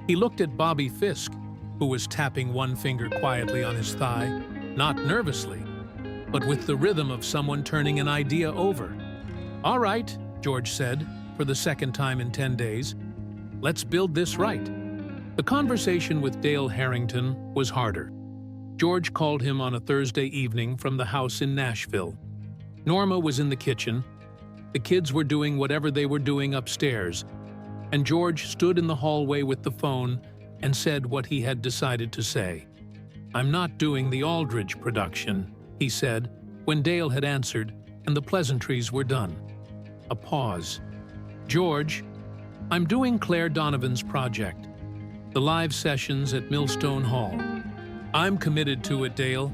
He looked at Bobby Fisk, who was tapping one finger quietly on his thigh, not nervously, but with the rhythm of someone turning an idea over. "All right," George said, for the second time in 10 days. "Let's build this right." The conversation with Dale Harrington was harder. George called him on a Thursday evening from the house in Nashville. Norma was in the kitchen. The kids were doing whatever they were doing upstairs, and George stood in the hallway with the phone and said what he had decided to say. "I'm not doing the Aldridge production," he said, when Dale had answered and the pleasantries were done. A pause. "George, I'm doing Claire Donovan's project, the live sessions at Millstone Hall. I'm committed to it, Dale.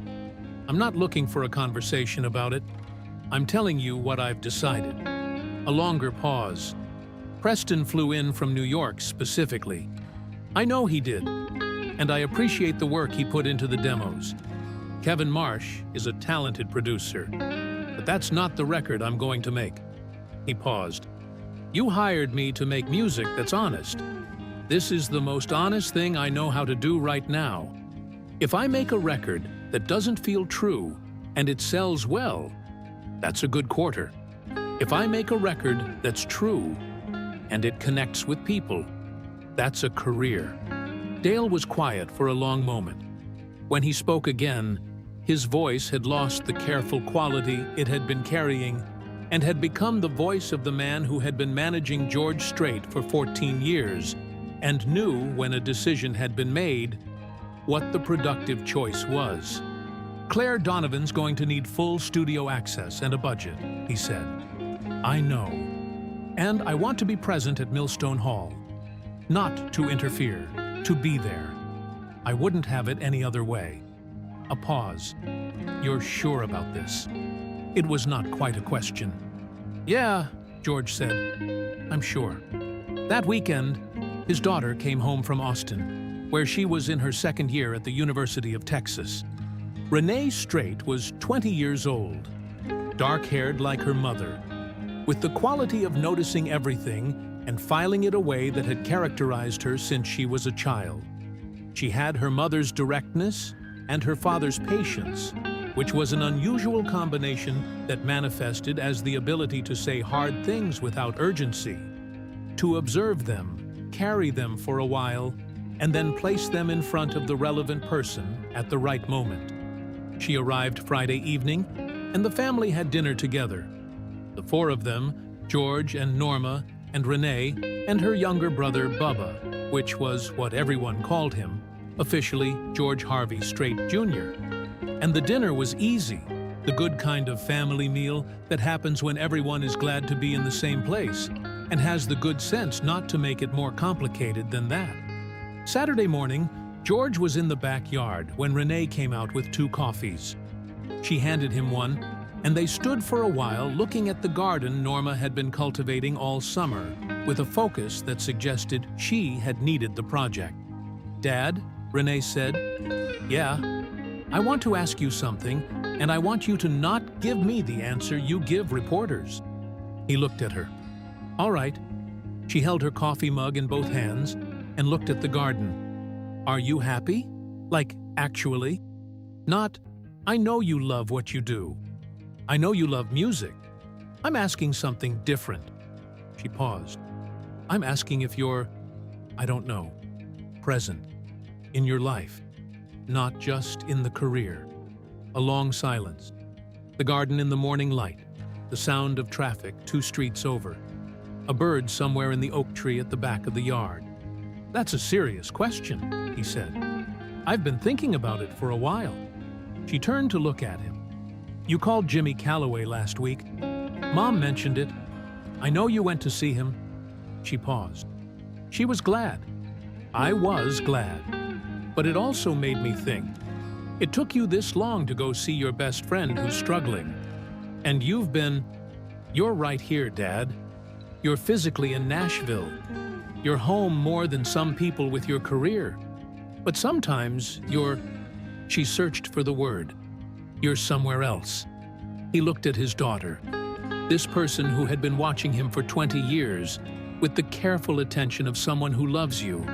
I'm not looking for a conversation about it. I'm telling you what I've decided." A longer pause. "Preston flew in from New York specifically. I know he did, and I appreciate the work he put into the demos. Kevin Marsh is a talented producer, but that's not the record I'm going to make." He paused. "You hired me to make music that's honest. This is the most honest thing I know how to do right now. If I make a record that doesn't feel true and it sells well, That's a good quarter. If I make a record that's true and it connects with people, that's a career." Dale was quiet for a long moment. When he spoke again, his voice had lost the careful quality it had been carrying and had become the voice of the man who had been managing George Strait for 14 years and knew, when a decision had been made, what the productive choice was. "Claire Donovan's going to need full studio access and a budget," he said. "I know. And I want to be present at Millstone Hall. Not to interfere, to be there. I wouldn't have it any other way." A pause. "You're sure about this?" It was not quite a question. "Yeah," George said. "I'm sure." That weekend, his daughter came home from Austin, where she was in her second year at the University of Texas. Renee Strait was 20 years old, dark-haired like her mother, with the quality of noticing everything and filing it away that had characterized her since she was a child. She had her mother's directness and her father's patience, which was an unusual combination that manifested as the ability to say hard things without urgency, to observe them, carry them for a while, and then place them in front of the relevant person at the right moment. She arrived Friday evening, and the family had dinner together. The four of them, George and Norma and Renee and her younger brother Bubba, which was what everyone called him, officially George Harvey Strait Jr. And the dinner was easy, the good kind of family meal that happens when everyone is glad to be in the same place and has the good sense not to make it more complicated than that. Saturday morning, George was in the backyard when Renee came out with 2 coffees. She handed him one, and they stood for a while looking at the garden Norma had been cultivating all summer, with a focus that suggested she had needed the project. "Dad," Renee said. "Yeah, I want to ask you something, and I want you to not give me the answer you give reporters." He looked at her. "All right." She held her coffee mug in both hands and looked at the garden. "Are you happy? Like, actually? Not, I know you love what you do. I know you love music. I'm asking something different." She paused. "I'm asking if you're, I don't know, present in your life, not just in the career." A long silence. The garden in the morning light, the sound of traffic 2 streets over, a bird somewhere in the oak tree at the back of the yard. "That's a serious question," he said. "I've been thinking about it for a while." She turned to look at him. "You called Jimmy Calloway last week. Mom mentioned it. I know you went to see him." She paused. She was glad. I was glad. But it also made me think. It took you this long to go see your best friend who's struggling. And you're right here, Dad. You're physically in Nashville. You're home more than some people with your career. But sometimes she searched for the word. "You're somewhere else." He looked at his daughter, this person who had been watching him for 20 years, with the careful attention of someone who loves you,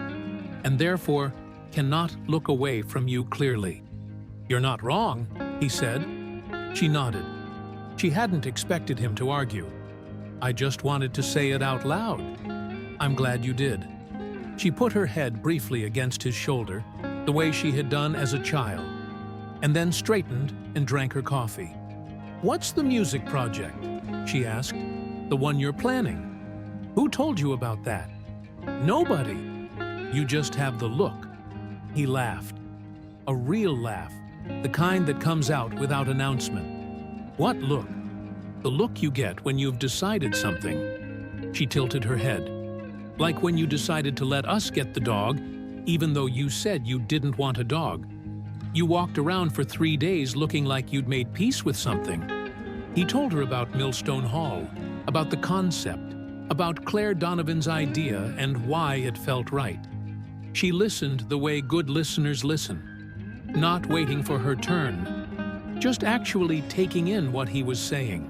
and therefore cannot look away from you clearly. "You're not wrong," he said. She nodded. She hadn't expected him to argue. "I just wanted to say it out loud." "I'm glad you did." She put her head briefly against his shoulder, the way she had done as a child, and then straightened and drank her coffee. "What's the music project?" she asked. "The one you're planning? Who told you about that?" "Nobody. You just have the look." He laughed. A real laugh, the kind that comes out without announcement. "What look?" "The look you get when you've decided something." She tilted her head. "Like when you decided to let us get the dog, even though you said you didn't want a dog. You walked around for 3 days looking like you'd made peace with something." He told her about Millstone Hall, about the concept, about Claire Donovan's idea and why it felt right. She listened the way good listeners listen, not waiting for her turn, just actually taking in what he was saying.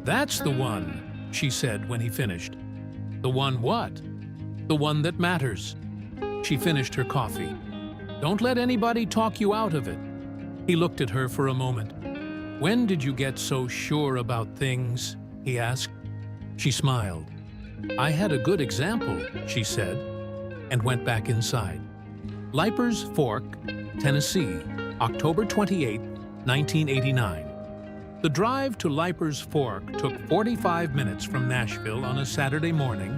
"That's the one," she said when he finished. "The one what?" "The one that matters." She finished her coffee. "Don't let anybody talk you out of it." He looked at her for a moment. "When did you get so sure about things?" he asked. She smiled. "I had a good example," she said, and went back inside. Leiper's Fork, Tennessee, October 28, 1989. The drive to Leiper's Fork took 45 minutes from Nashville on a Saturday morning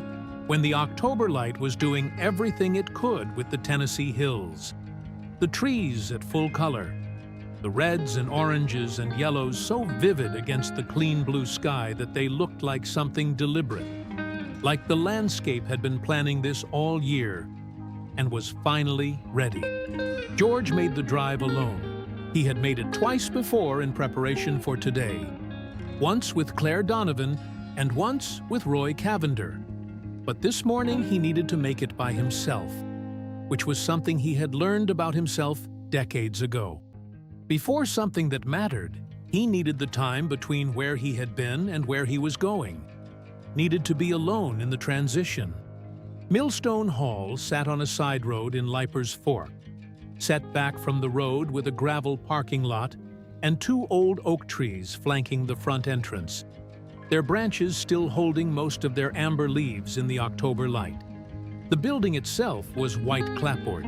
when the October light was doing everything it could with the Tennessee hills. The trees at full color, the reds and oranges and yellows so vivid against the clean blue sky that they looked like something deliberate, like the landscape had been planning this all year and was finally ready. George made the drive alone. He had made it twice before in preparation for today. Once with Claire Donovan and once with Roy Cavender. But this morning he needed to make it by himself, which was something he had learned about himself decades ago. Before something that mattered, he needed the time between where he had been and where he was going. Needed to be alone in the transition. Millstone Hall sat on a side road in Leiper's Fork, set back from the road with a gravel parking lot and 2 old oak trees flanking the front entrance, their branches still holding most of their amber leaves in the October light. The building itself was white clapboard,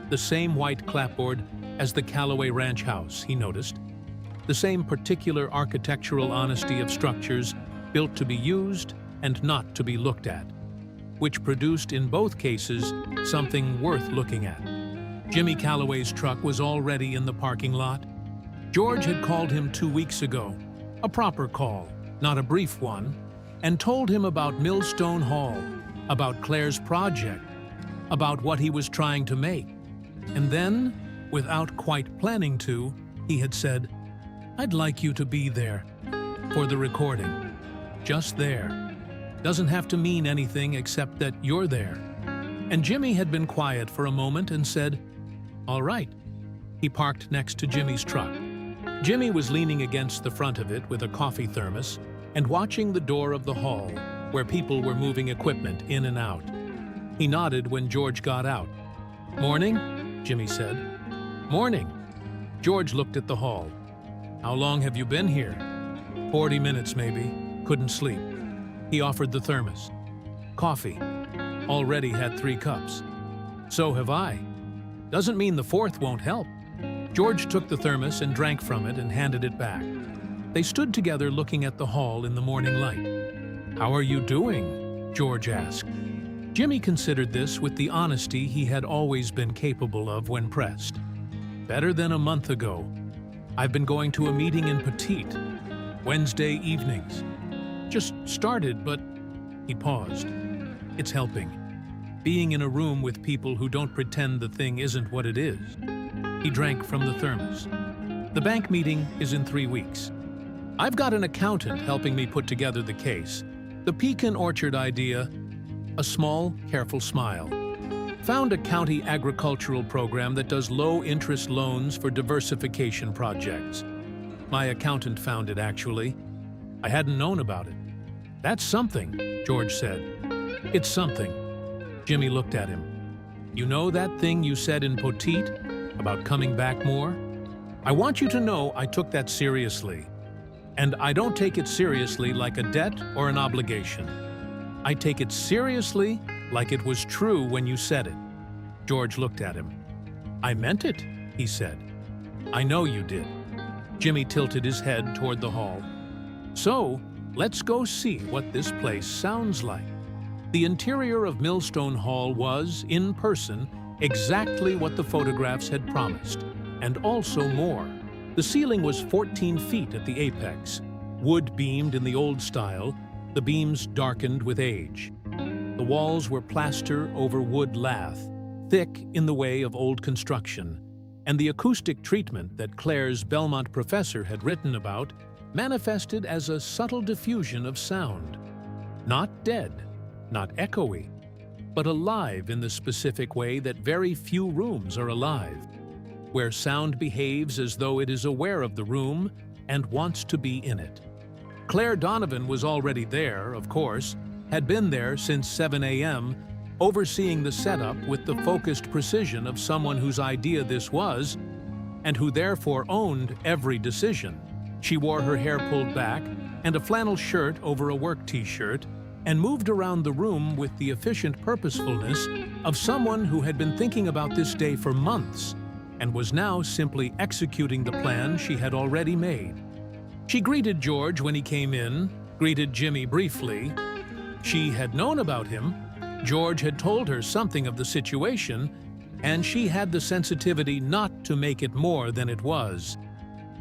the same white clapboard as the Callaway Ranch house, he noticed, the same particular architectural honesty of structures built to be used and not to be looked at, which produced in both cases something worth looking at. Jimmy Callaway's truck was already in the parking lot. George had called him 2 weeks ago, a proper call, not a brief one, and told him about Millstone Hall, about Claire's project, about what he was trying to make. And then, without quite planning to, he had said, "I'd like you to be there for the recording. Just there. Doesn't have to mean anything except that you're there." And Jimmy had been quiet for a moment and said, "All right." He parked next to Jimmy's truck. Jimmy was leaning against the front of it with a coffee thermos and watching the door of the hall where people were moving equipment in and out. He nodded when George got out. "Morning," Jimmy said. "Morning." George looked at the hall. "How long have you been here?" 40 minutes maybe. Couldn't sleep." He offered the thermos. "Coffee. Already had 3 cups." "So have I. Doesn't mean the 4th won't help." George took the thermos and drank from it and handed it back. They stood together looking at the hall in the morning light. "How are you doing?" George asked. Jimmy considered this with the honesty he had always been capable of when pressed. "Better than a month ago. I've been going to a meeting in Petite, Wednesday evenings. Just started, but..." He paused. "It's helping. Being in a room with people who don't pretend the thing isn't what it is." He drank from the thermos. "The bank meeting is in 3 weeks. I've got an accountant helping me put together the case. The pecan orchard idea..." A small, careful smile. "Found a county agricultural program that does low-interest loans for diversification projects. My accountant found it, actually. I hadn't known about it." "That's something," George said. "It's something." Jimmy looked at him. "You know that thing you said in Petite about coming back more? I want you to know I took that seriously. And I don't take it seriously like a debt or an obligation. I take it seriously like it was true when you said it." George looked at him. "I meant it," he said. "I know you did." Jimmy tilted his head toward the hall. "So, let's go see what this place sounds like." The interior of Millstone Hall was, in person, exactly what the photographs had promised, and also more. The ceiling was 14 feet at the apex, wood-beamed in the old style, the beams darkened with age. The walls were plaster over wood lath, thick in the way of old construction, and the acoustic treatment that Claire's Belmont professor had written about manifested as a subtle diffusion of sound. Not dead, not echoey, but alive in the specific way that very few rooms are alive, where sound behaves as though it is aware of the room and wants to be in it. Claire Donovan was already there, of course, had been there since 7 a.m., overseeing the setup with the focused precision of someone whose idea this was, and who therefore owned every decision, She wore her hair pulled back and a flannel shirt over a work t-shirt and moved around the room with the efficient purposefulness of someone who had been thinking about this day for months and was now simply executing the plan she had already made. She greeted George when he came in, greeted Jimmy briefly. She had known about him. George had told her something of the situation, and she had the sensitivity not to make it more than it was.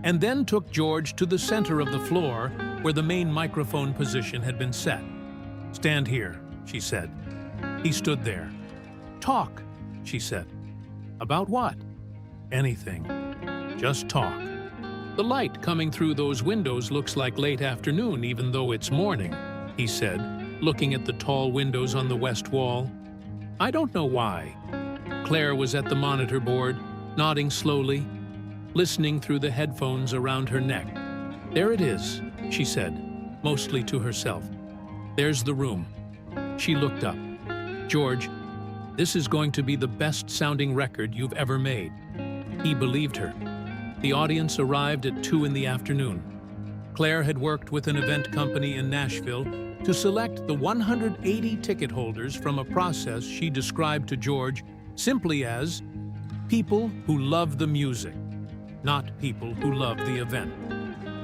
And then took George to the center of the floor where the main microphone position had been set. "Stand here," she said. He stood there. "Talk," she said. "About what?" "Anything. Just talk. The light coming through those windows looks like late afternoon even though it's morning," he said, looking at the tall windows on the west wall. "I don't know why." Claire was at the monitor board, nodding slowly, listening through the headphones around her neck. "There it is," she said, mostly to herself. "There's the room." She looked up. "George, this is going to be the best-sounding record you've ever made." He believed her. The audience arrived at 2 in the afternoon. Claire had worked with an event company in Nashville to select the 180 ticket holders from a process she described to George simply as people who love the music, not people who love the event.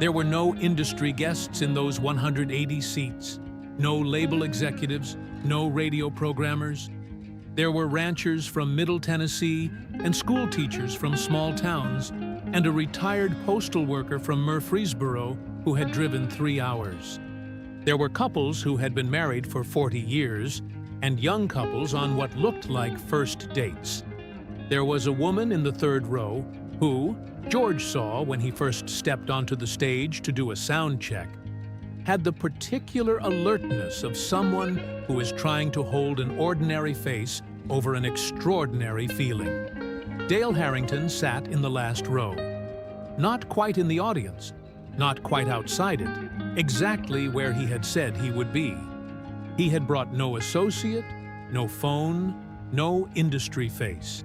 There were no industry guests in those 180 seats, no label executives, no radio programmers. There were ranchers from Middle Tennessee and school teachers from small towns and a retired postal worker from Murfreesboro who had driven 3 hours. There were couples who had been married for 40 years and young couples on what looked like first dates. There was a woman in the 3rd row who, George saw when he first stepped onto the stage to do a sound check, had the particular alertness of someone who is trying to hold an ordinary face over an extraordinary feeling. Dale Harrington sat in the last row. Not quite in the audience, not quite outside it, exactly where he had said he would be. He had brought no associate, no phone, no industry face.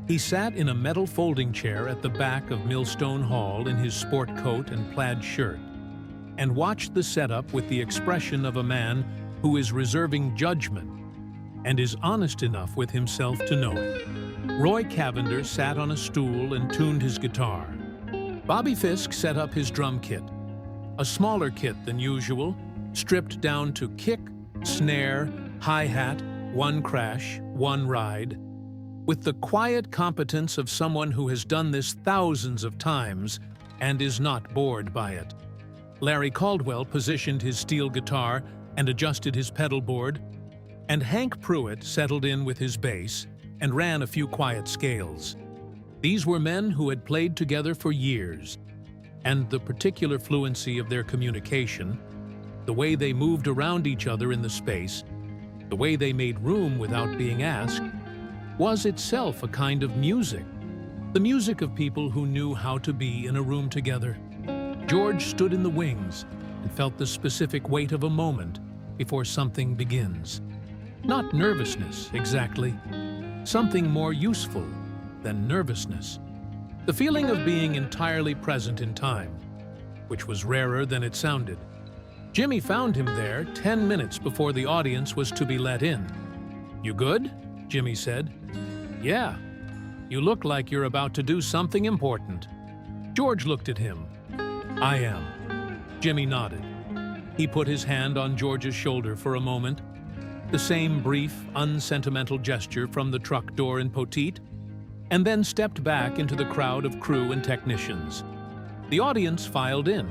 He sat in a metal folding chair at the back of Millstone Hall in his sport coat and plaid shirt, and watched the setup with the expression of a man who is reserving judgment and is honest enough with himself to know it. Roy Cavender sat on a stool and tuned his guitar. Bobby Fisk set up his drum kit, a smaller kit than usual, stripped down to kick, snare, hi-hat, 1 crash, 1 ride. With the quiet competence of someone who has done this thousands of times and is not bored by it. Larry Caldwell positioned his steel guitar and adjusted his pedal board, and Hank Pruitt settled in with his bass and ran a few quiet scales. These were men who had played together for years, and the particular fluency of their communication, the way they moved around each other in the space, the way they made room without being asked, was itself a kind of music, the music of people who knew how to be in a room together. George stood in the wings and felt the specific weight of a moment before something begins. Not nervousness, exactly. Something more useful than nervousness. The feeling of being entirely present in time, which was rarer than it sounded. Jimmy found him there 10 minutes before the audience was to be let in. "You good?" Jimmy said. "Yeah. You look like you're about to do something important." George looked at him. "I am." Jimmy nodded. He put his hand on George's shoulder for a moment, the same brief, unsentimental gesture from the truck door in Poteet, and then stepped back into the crowd of crew and technicians. The audience filed in.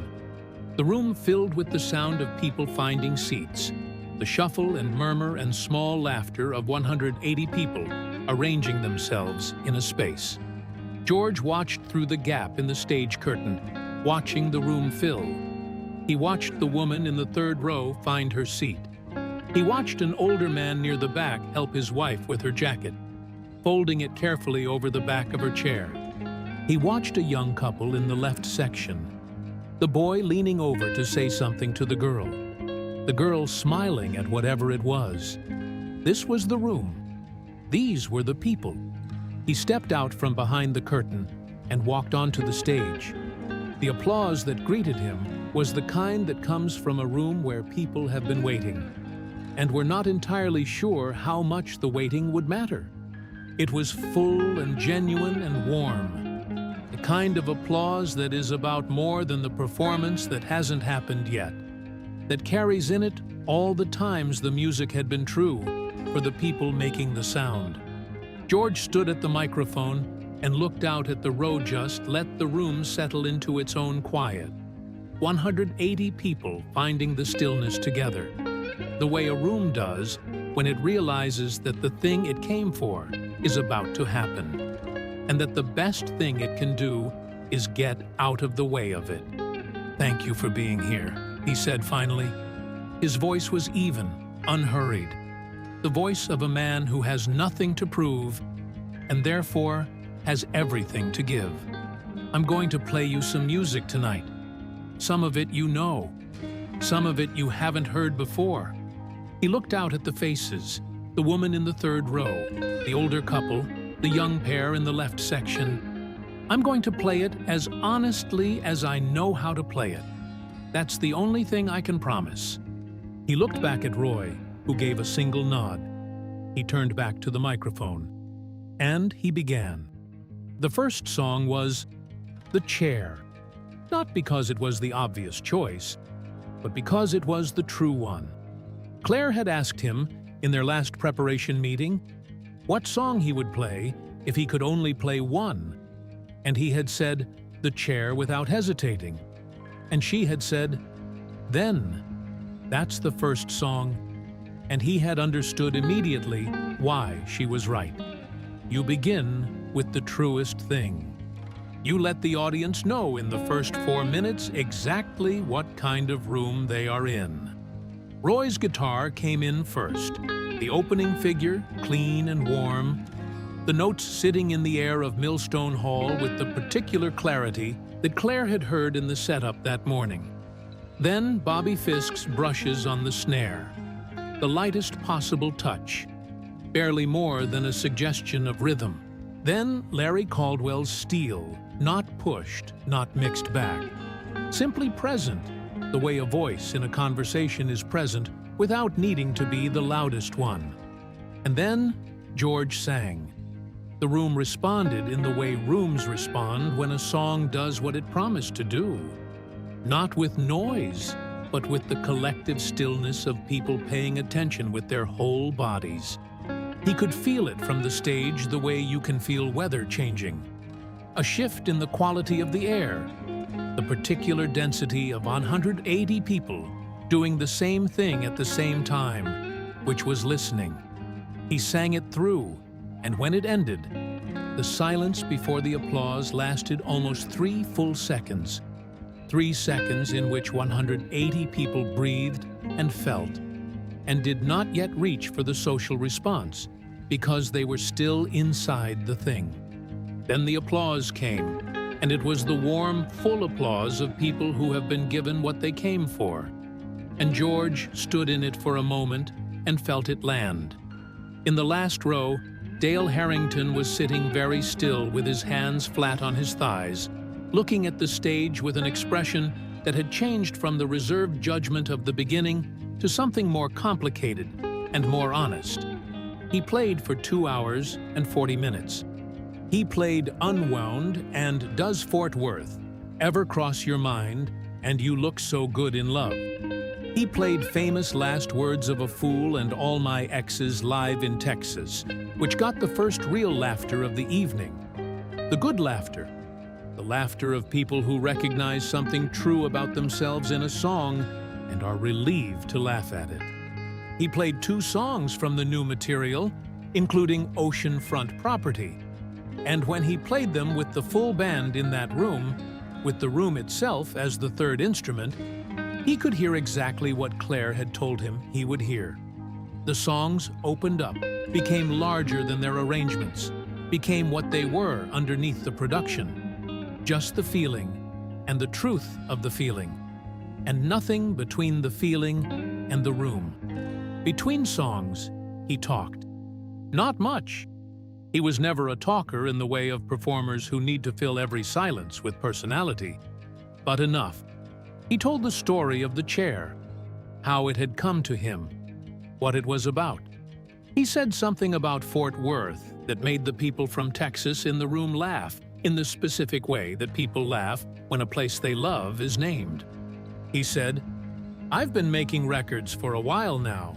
The room filled with the sound of people finding seats, the shuffle and murmur and small laughter of 180 people arranging themselves in a space. George watched through the gap in the stage curtain, watching the room fill. He watched the woman in the 3rd row find her seat. He watched an older man near the back help his wife with her jacket, folding it carefully over the back of her chair. He watched a young couple in the left section, the boy leaning over to say something to the girl smiling at whatever it was. This was the room. These were the people. He stepped out from behind the curtain and walked onto the stage. The applause that greeted him was the kind that comes from a room where people have been waiting, and were not entirely sure how much the waiting would matter. It was full and genuine and warm, the kind of applause that is about more than the performance that hasn't happened yet, that carries in it all the times the music had been true for the people making the sound. George stood at the microphone and looked out at the row, just let the room settle into its own quiet. 180 people finding the stillness together, the way a room does when it realizes that the thing it came for is about to happen, and that the best thing it can do is get out of the way of it. "Thank you for being here," he said finally. His voice was even, unhurried, the voice of a man who has nothing to prove and therefore has everything to give. "I'm going to play you some music tonight. Some of it you know, some of it you haven't heard before." He looked out at the faces, the woman in the third row, the older couple, the young pair in the left section. "I'm going to play it as honestly as I know how to play it. That's the only thing I can promise." He looked back at Roy, who gave a single nod. He turned back to the microphone, and he began. The first song was "The Chair," not because it was the obvious choice, but because it was the true one. Claire had asked him, in their last preparation meeting, what song he would play if he could only play one, and he had said "The Chair" without hesitating. And she had said, "Then." That's the first song, and he had understood immediately why she was right. You begin with the truest thing. You let the audience know in the first 4 minutes exactly what kind of room they are in. Roy's guitar came in first, the opening figure clean and warm, the notes sitting in the air of Millstone Hall with the particular clarity that Claire had heard in the setup that morning. Then Bobby Fisk's brushes on the snare, the lightest possible touch, barely more than a suggestion of rhythm. Then Larry Caldwell's steel, not pushed, not mixed back, simply present, the way a voice in a conversation is present without needing to be the loudest one. And then George sang. The room responded in the way rooms respond when a song does what it promised to do. Not with noise, but with the collective stillness of people paying attention with their whole bodies. He could feel it from the stage the way you can feel weather changing. A shift in the quality of the air, the particular density of 180 people doing the same thing at the same time, which was listening. He sang it through, and when it ended, the silence before the applause lasted almost 3 full seconds. 3 seconds in which 180 people breathed and felt, and did not yet reach for the social response, because they were still inside the thing. Then the applause came, and it was the warm, full applause of people who have been given what they came for. And George stood in it for a moment and felt it land. In the last row, Dale Harrington was sitting very still with his hands flat on his thighs, looking at the stage with an expression that had changed from the reserved judgment of the beginning to something more complicated and more honest. He played for 2 hours and 40 minutes. He played Unwound and Does Fort Worth Ever Cross Your Mind and You Look So Good in Love. He played famous Last Words of a Fool and All My Exes live in Texas, which got the first real laughter of the evening. The good laughter. The laughter of people who recognize something true about themselves in a song and are relieved to laugh at it. He played 2 songs from the new material, including Oceanfront Property. And when he played them with the full band in that room, with the room itself as the third instrument, he could hear exactly what Claire had told him he would hear. The songs opened up, became larger than their arrangements, became what they were underneath the production. Just the feeling and the truth of the feeling, and nothing between the feeling and the room. Between songs, he talked. Not much. He was never a talker in the way of performers who need to fill every silence with personality. but enough. He told the story of the chair, how it had come to him, what it was about. He said something about Fort Worth that made the people from Texas in the room laugh in the specific way that people laugh when a place they love is named. He said, "I've been making records for a while now,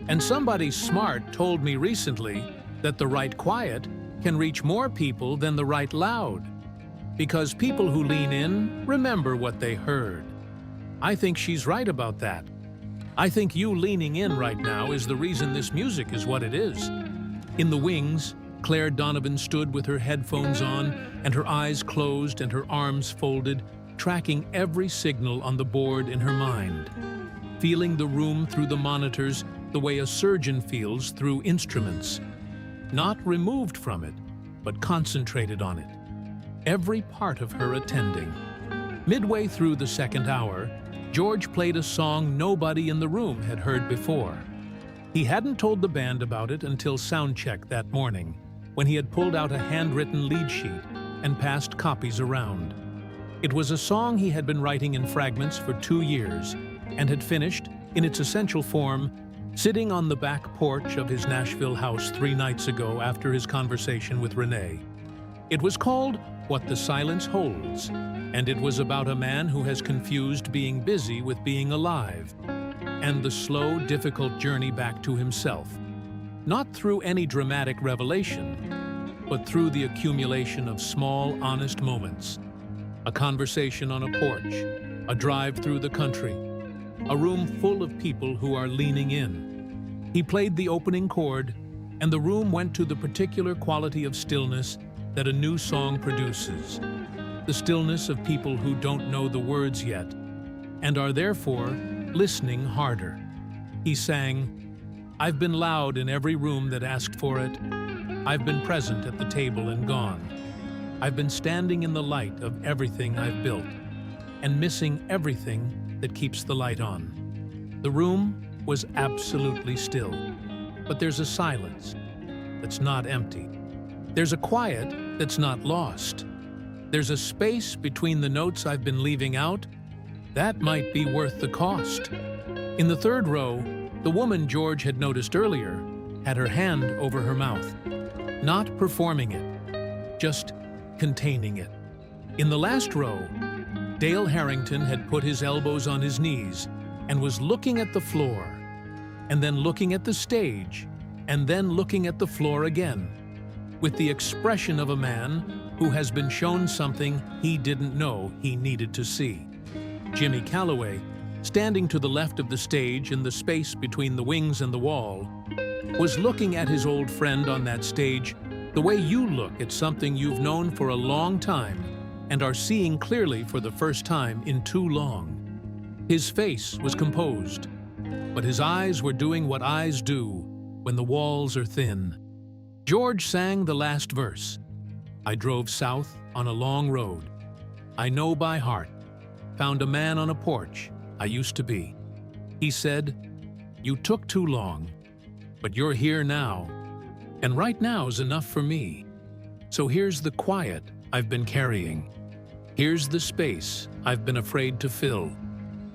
and somebody smart told me recently that the right quiet can reach more people than the right loud, because people who lean in remember what they heard." I think she's right about that. I think you leaning in right now is the reason this music is what it is. In the wings, Claire Donovan stood with her headphones on and her eyes closed and her arms folded, tracking every signal on the board in her mind, feeling the room through the monitors the way a surgeon feels through instruments. Not removed from it, but concentrated on it. Every part of her attending. Midway through the second hour, George played a song nobody in the room had heard before. He hadn't told the band about it until sound check that morning, when he had pulled out a handwritten lead sheet and passed copies around. It was a song he had been writing in fragments for 2 years and had finished, in its essential form, sitting on the back porch of his Nashville house 3 nights ago after his conversation with Renee. It was called What the Silence Holds, and it was about a man who has confused being busy with being alive, and the slow, difficult journey back to himself. Not through any dramatic revelation, but through the accumulation of small, honest moments. A conversation on a porch, a drive through the country, a room full of people who are leaning in. He played the opening chord, and the room went to the particular quality of stillness that a new song produces. The stillness of people who don't know the words yet, and are therefore listening harder. He sang, "I've been loud in every room that asked for it. I've been present at the table and gone. I've been standing in the light of everything I've built, and missing everything that keeps the light on." The room was absolutely still, but there's a silence that's not empty. There's a quiet that's not lost. There's a space between the notes I've been leaving out that might be worth the cost. In the third row, the woman George had noticed earlier had her hand over her mouth, not performing it, just containing it. In the last row, Dale Harrington had put his elbows on his knees and was looking at the floor, and then looking at the stage, and then looking at the floor again, with the expression of a man who has been shown something he didn't know he needed to see. Jimmy Calloway, standing to the left of the stage in the space between the wings and the wall, was looking at his old friend on that stage the way you look at something you've known for a long time and are seeing clearly for the first time in too long. His face was composed, but his eyes were doing what eyes do when the walls are thin. George sang the last verse. "I drove south on a long road. I know by heart. Found a man on a porch I used to be. He said, 'You took too long, but you're here now, and right now's enough for me. So here's the quiet I've been carrying. Here's the space I've been afraid to fill.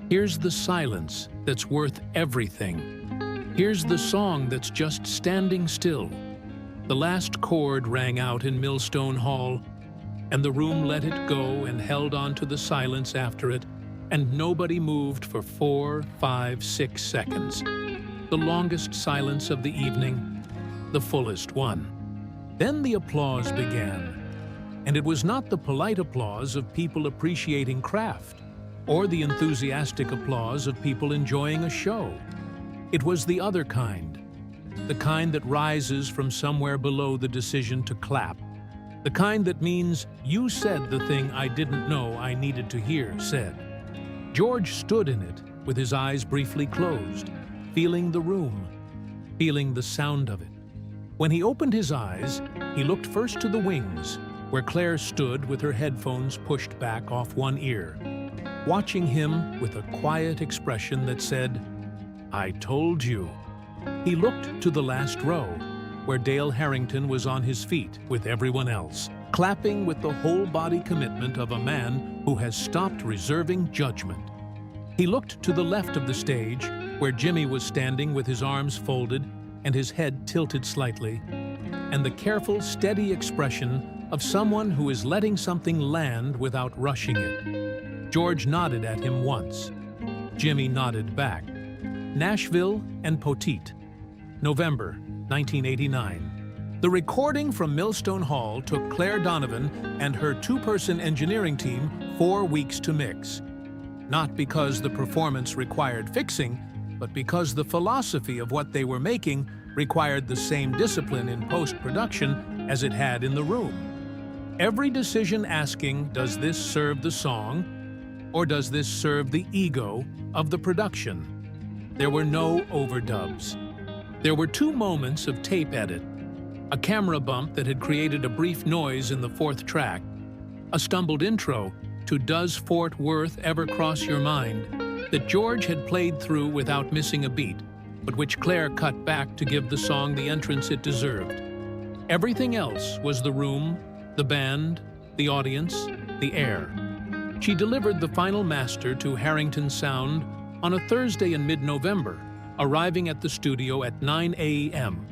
Here's the silence that's worth everything. Here's the song that's just standing still.'" The last chord rang out in Millstone Hall, and the room let it go and held on to the silence after it, and nobody moved for 4, 5, 6 seconds. The longest silence of the evening, the fullest one. Then the applause began, and it was not the polite applause of people appreciating craft, or the enthusiastic applause of people enjoying a show. It was the other kind. The kind that rises from somewhere below the decision to clap. The kind that means you said the thing I didn't know I needed to hear said. George stood in it with his eyes briefly closed, feeling the room, feeling the sound of it. When he opened his eyes, he looked first to the wings, where Claire stood with her headphones pushed back off one ear, watching him with a quiet expression that said, "I told you." He looked to the last row, where Dale Harrington was on his feet with everyone else, clapping with the whole-body commitment of a man who has stopped reserving judgment. He looked to the left of the stage, where Jimmy was standing with his arms folded and his head tilted slightly, and the careful, steady expression of someone who is letting something land without rushing it. George nodded at him once. Jimmy nodded back. Nashville and Poteet, November 1989. The recording from Millstone Hall took Claire Donovan and her two-person engineering team 4 weeks to mix. Not because the performance required fixing, but because the philosophy of what they were making required the same discipline in post-production as it had in the room. Every decision asking, does this serve the song, or does this serve the ego of the production? There were no overdubs. There were 2 moments of tape edit. A camera bump that had created a brief noise in the 4th track, a stumbled intro to Does Fort Worth Ever Cross Your Mind that George had played through without missing a beat, but which Claire cut back to give the song the entrance it deserved. Everything else was the room, the band, the audience, the air. She delivered the final master to Harrington Sound on a Thursday in mid-November, arriving at the studio at 9 a.m.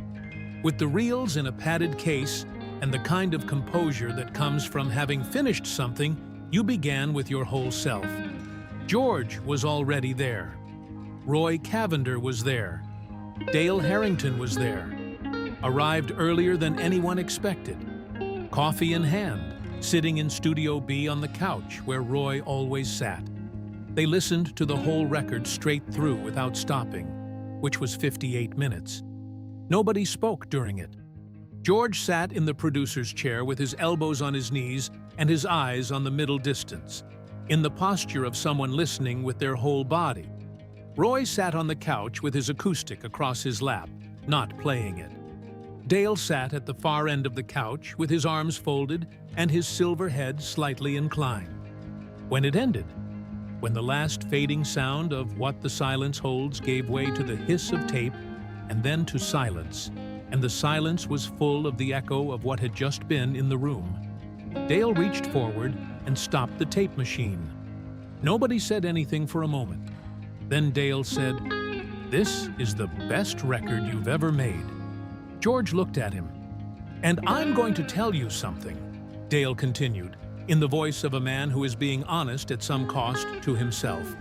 With the reels in a padded case and the kind of composure that comes from having finished something you began with your whole self. George was already there. Roy Cavender was there. Dale Harrington was there. Arrived earlier than anyone expected. Coffee in hand, sitting in Studio B on the couch where Roy always sat. They listened to the whole record straight through without stopping, which was 58 minutes. Nobody spoke during it. George sat in the producer's chair with his elbows on his knees and his eyes on the middle distance, in the posture of someone listening with their whole body. Roy sat on the couch with his acoustic across his lap, not playing it. Dale sat at the far end of the couch with his arms folded and his silver head slightly inclined. When it ended, when the last fading sound of What the Silence Holds gave way to the hiss of tape and then to silence, and the silence was full of the echo of what had just been in the room, Dale reached forward and stopped the tape machine. Nobody said anything for a moment. Then Dale said, "This is the best record you've ever made." George looked at him. "And I'm going to tell you something," Dale continued, in the voice of a man who is being honest at some cost to himself,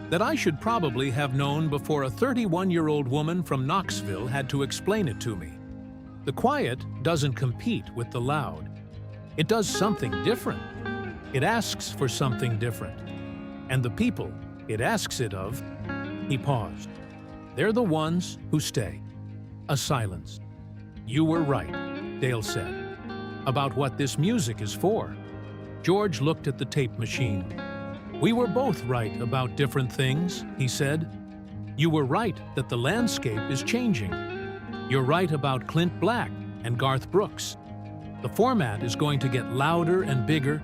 "that I should probably have known before a 31-year-old woman from Knoxville had to explain it to me. The quiet doesn't compete with the loud. It does something different. It asks for something different. And the people it asks it of," he paused, "they're the ones who stay." A silence. "You were right," Dale said, "about what this music is for." George looked at the tape machine. "We were both right about different things," he said. "You were right that the landscape is changing. You're right about Clint Black and Garth Brooks. The format is going to get louder and bigger,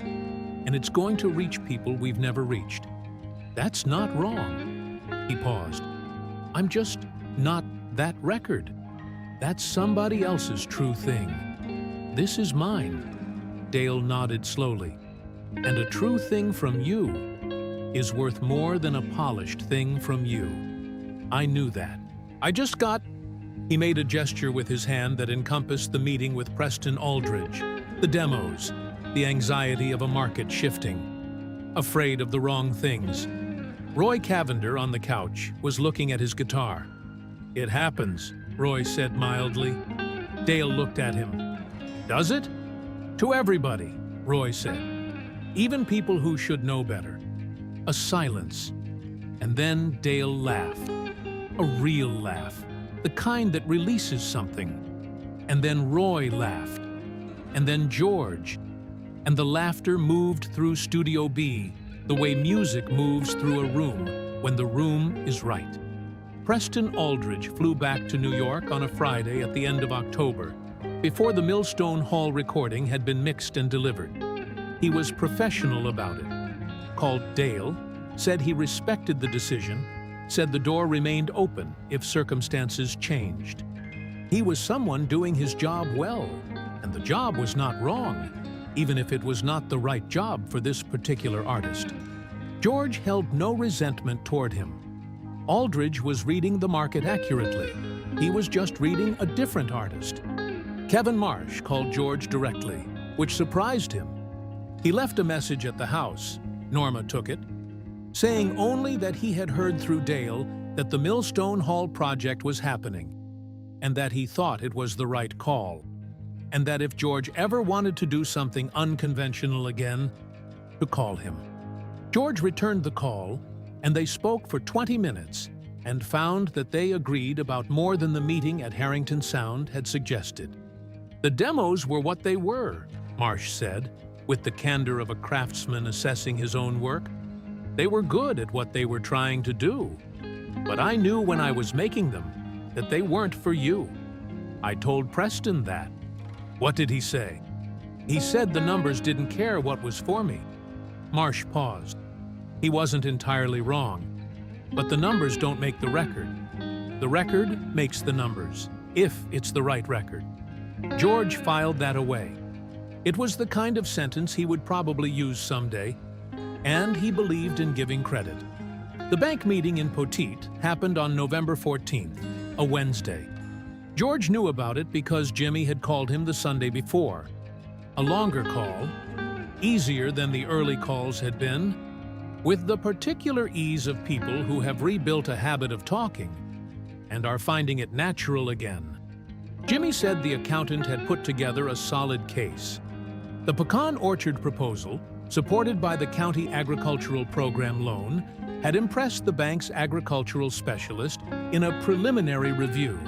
and it's going to reach people we've never reached. That's not wrong." He paused. "I'm just not that record. That's somebody else's true thing. This is mine." Dale nodded slowly. "And a true thing from you is worth more than a polished thing from you. I knew that. I just got—" He made a gesture with his hand that encompassed the meeting with Preston Aldridge, the demos, the anxiety of a market shifting, afraid of the wrong things. Roy Cavender on the couch was looking at his guitar. "It happens," Roy said mildly. Dale looked at him. "Does it?" "To everybody," Roy said. "Even people who should know better." A silence. And then Dale laughed. A real laugh. The kind that releases something. And then Roy laughed. And then George. And the laughter moved through Studio B, the way music moves through a room when the room is right. Preston Aldridge flew back to New York on a Friday at the end of October, before the Millstone Hall recording had been mixed and delivered. He was professional about it. Called Dale, said he respected the decision, said the door remained open if circumstances changed. He was someone doing his job well, and the job was not wrong. even if it was not the right job for this particular artist. George held no resentment toward him. Aldridge was reading the market accurately. He was just reading a different artist. Kevin Marsh called George directly, which surprised him. He left a message at the house. Norma took it, saying only that he had heard through Dale that the Millstone Hall project was happening, and that he thought it was the right call, and that if George ever wanted to do something unconventional again, to call him. George returned the call, and they spoke for 20 minutes and found that they agreed about more than the meeting at Harrington Sound had suggested. The demos were what they were, Marsh said, with the candor of a craftsman assessing his own work. They were good at what they were trying to do, but I knew when I was making them that they weren't for you. I told Preston that. What did he say? He said the numbers didn't care what was for me. Marsh paused. He wasn't entirely wrong, but the numbers don't make the record. The record makes the numbers, if it's the right record. George filed that away. It was the kind of sentence he would probably use someday, and he believed in giving credit. The bank meeting in Poteet happened on November 14th, a Wednesday. George knew about it because Jimmy had called him the Sunday before. A longer call, easier than the early calls had been, with the particular ease of people who have rebuilt a habit of talking and are finding it natural again. Jimmy said the accountant had put together a solid case. The pecan orchard proposal, supported by the county agricultural program loan, had impressed the bank's agricultural specialist in a preliminary review.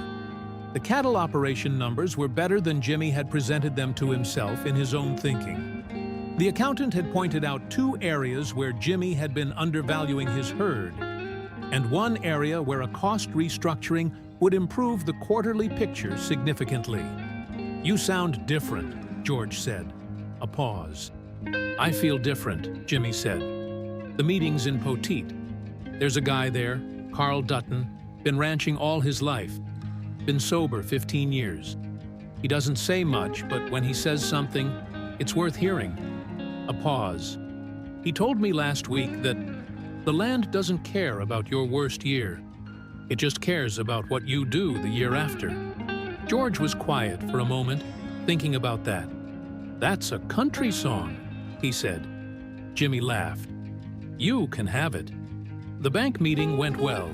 The cattle operation numbers were better than Jimmy had presented them to himself in his own thinking. The accountant had pointed out 2 areas where Jimmy had been undervaluing his herd, and 1 area where a cost restructuring would improve the quarterly picture significantly. "You sound different," George said. A pause. "I feel different," Jimmy said. "The meeting's in Poteet. There's a guy there, Carl Dutton, been ranching all his life, been sober 15 years. He doesn't say much, but when he says something, it's worth hearing." A pause. "He told me last week that the land doesn't care about your worst year. It just cares about what you do the year after." George was quiet for a moment, thinking about that. "That's a country song," he said. Jimmy laughed. "You can have it." The bank meeting went well.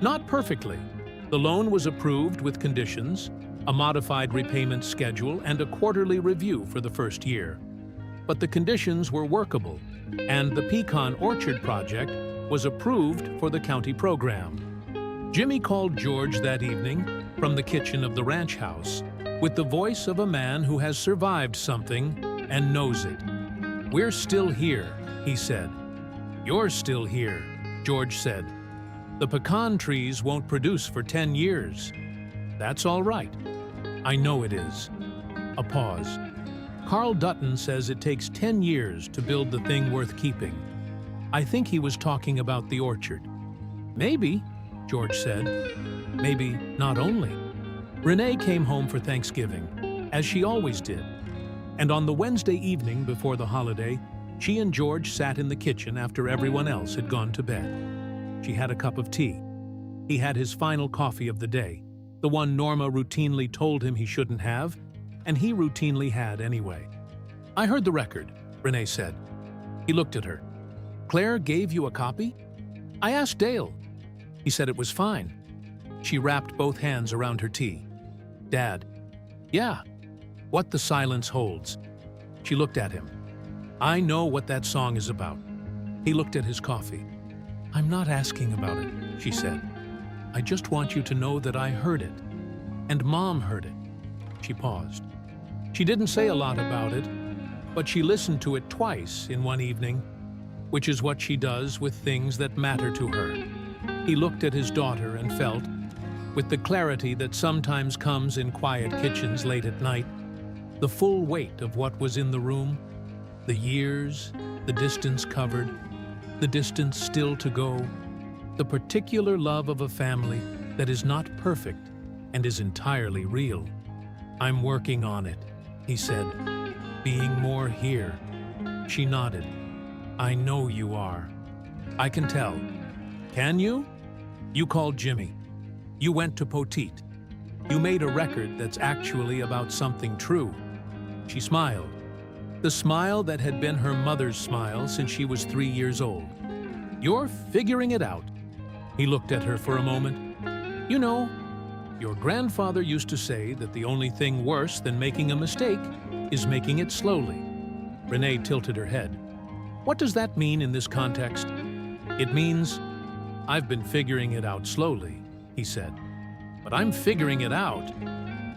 Not perfectly. The loan was approved with conditions, a modified repayment schedule, and a quarterly review for the first year. But the conditions were workable, and the pecan orchard project was approved for the county program. Jimmy called George that evening from the kitchen of the ranch house with the voice of a man who has survived something and knows it. "We're still here," he said. "You're still here," George said. "The pecan trees won't produce for 10 years. That's all right. I know it is." A pause. "Carl Dutton says it takes 10 years to build the thing worth keeping." I think he was talking about the orchard. "Maybe," George said. "Maybe not only." Renee came home for Thanksgiving, as she always did. And on the Wednesday evening before the holiday, she and George sat in the kitchen after everyone else had gone to bed. She had a cup of tea. He had his final coffee of the day, the one Norma routinely told him he shouldn't have, and he routinely had anyway. "I heard the record," Renee said. He looked at her. "Claire gave you a copy?" "I asked Dale. He said it was fine." She wrapped both hands around her tea. "Dad." "Yeah." What the silence holds. She looked at him. "I know what that song is about." He looked at his coffee. "I'm not asking about it," she said. "I just want you to know that I heard it. And Mom heard it." She paused. She didn't say a lot about it, but she listened to it twice in one evening, which is what she does with things that matter to her. He looked at his daughter and felt, with the clarity that sometimes comes in quiet kitchens late at night, the full weight of what was in the room, the years, the distance covered, the distance still to go, the particular love of a family that is not perfect and is entirely real. "I'm working on it," he said. being more here." She nodded. "I know you are. I can tell." "Can you? You called Jimmy. You went to Poteet. You made a record that's actually about something true." She smiled. The smile that had been her mother's smile since she was 3 years old. "You're figuring it out." He looked at her for a moment. "You know, your grandfather used to say that the only thing worse than making a mistake is making it slowly." Renee tilted her head. "What does that mean in this context?" "It means I've been figuring it out slowly," he said. "But I'm figuring it out."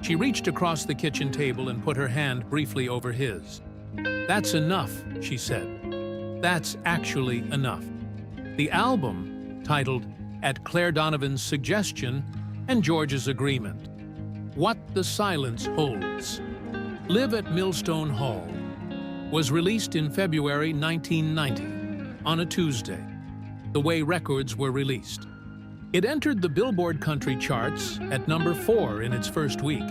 She reached across the kitchen table and put her hand briefly over his. "That's enough," she said. "That's actually enough." The album, titled At Claire Donovan's Suggestion and George's Agreement, What the Silence Holds, Live at Millstone Hall, was released in February 1990, on a Tuesday, the way records were released. It entered the Billboard country charts at number 4 in its first week,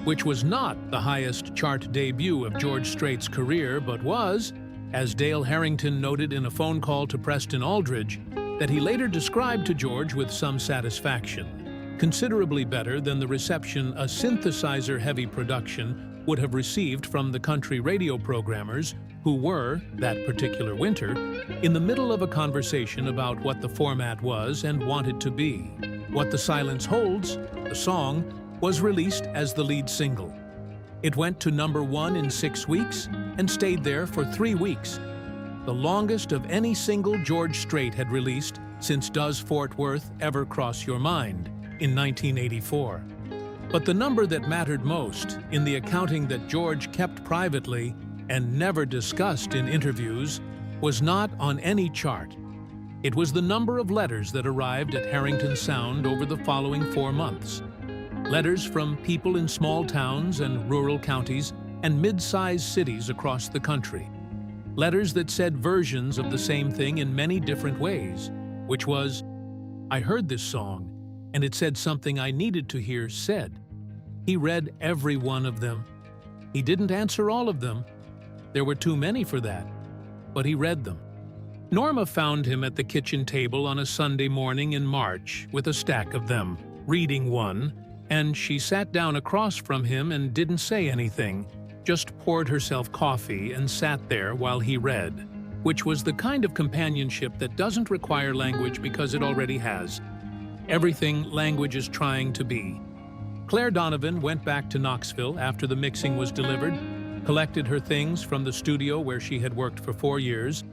which was not the highest chart debut of George Strait's career, but was, as Dale Harrington noted in a phone call to Preston Aldridge, that he later described to George with some satisfaction, considerably better than the reception a synthesizer-heavy production would have received from the country radio programmers who were, that particular winter, in the middle of a conversation about what the format was and wanted to be. What the Silence Holds, the song, was released as the lead single. It went to number 1 in 6 weeks and stayed there for 3 weeks, the longest of any single George Strait had released since Does Fort Worth Ever Cross Your Mind in 1984. But the number that mattered most, in the accounting that George kept privately and never discussed in interviews, was not on any chart. It was the number of letters that arrived at Harrington Sound over the following 4 months. Letters from people in small towns and rural counties and mid-sized cities across the country. Letters that said versions of the same thing in many different ways, which was, "I heard this song, and it said something I needed to hear said." He read every one of them. He didn't answer all of them. There were too many for that, but he read them. Norma found him at the kitchen table on a Sunday morning in March with a stack of them, reading one, and she sat down across from him and didn't say anything, just poured herself coffee and sat there while he read, which was the kind of companionship that doesn't require language because it already has everything language is trying to be. Claire Donovan went back to Knoxville after the mixing was delivered, collected her things from the studio where she had worked for 4 years,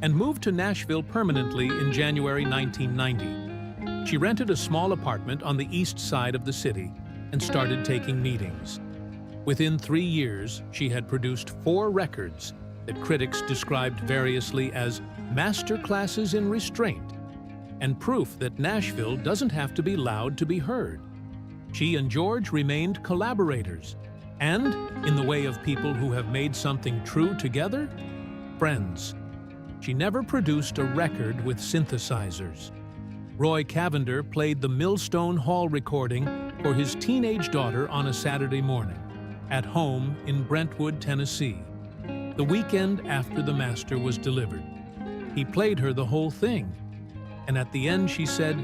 and moved to Nashville permanently in January 1990. She rented a small apartment on the east side of the city and started taking meetings. Within 3 years, she had produced 4 records that critics described variously as masterclasses in restraint, and proof that Nashville doesn't have to be loud to be heard. She and George remained collaborators, and, in the way of people who have made something true together, friends. She never produced a record with synthesizers. Roy Cavender played the Millstone Hall recording for his teenage daughter on a Saturday morning, at home in Brentwood, Tennessee, the weekend after the master was delivered. He played her the whole thing, and at the end she said,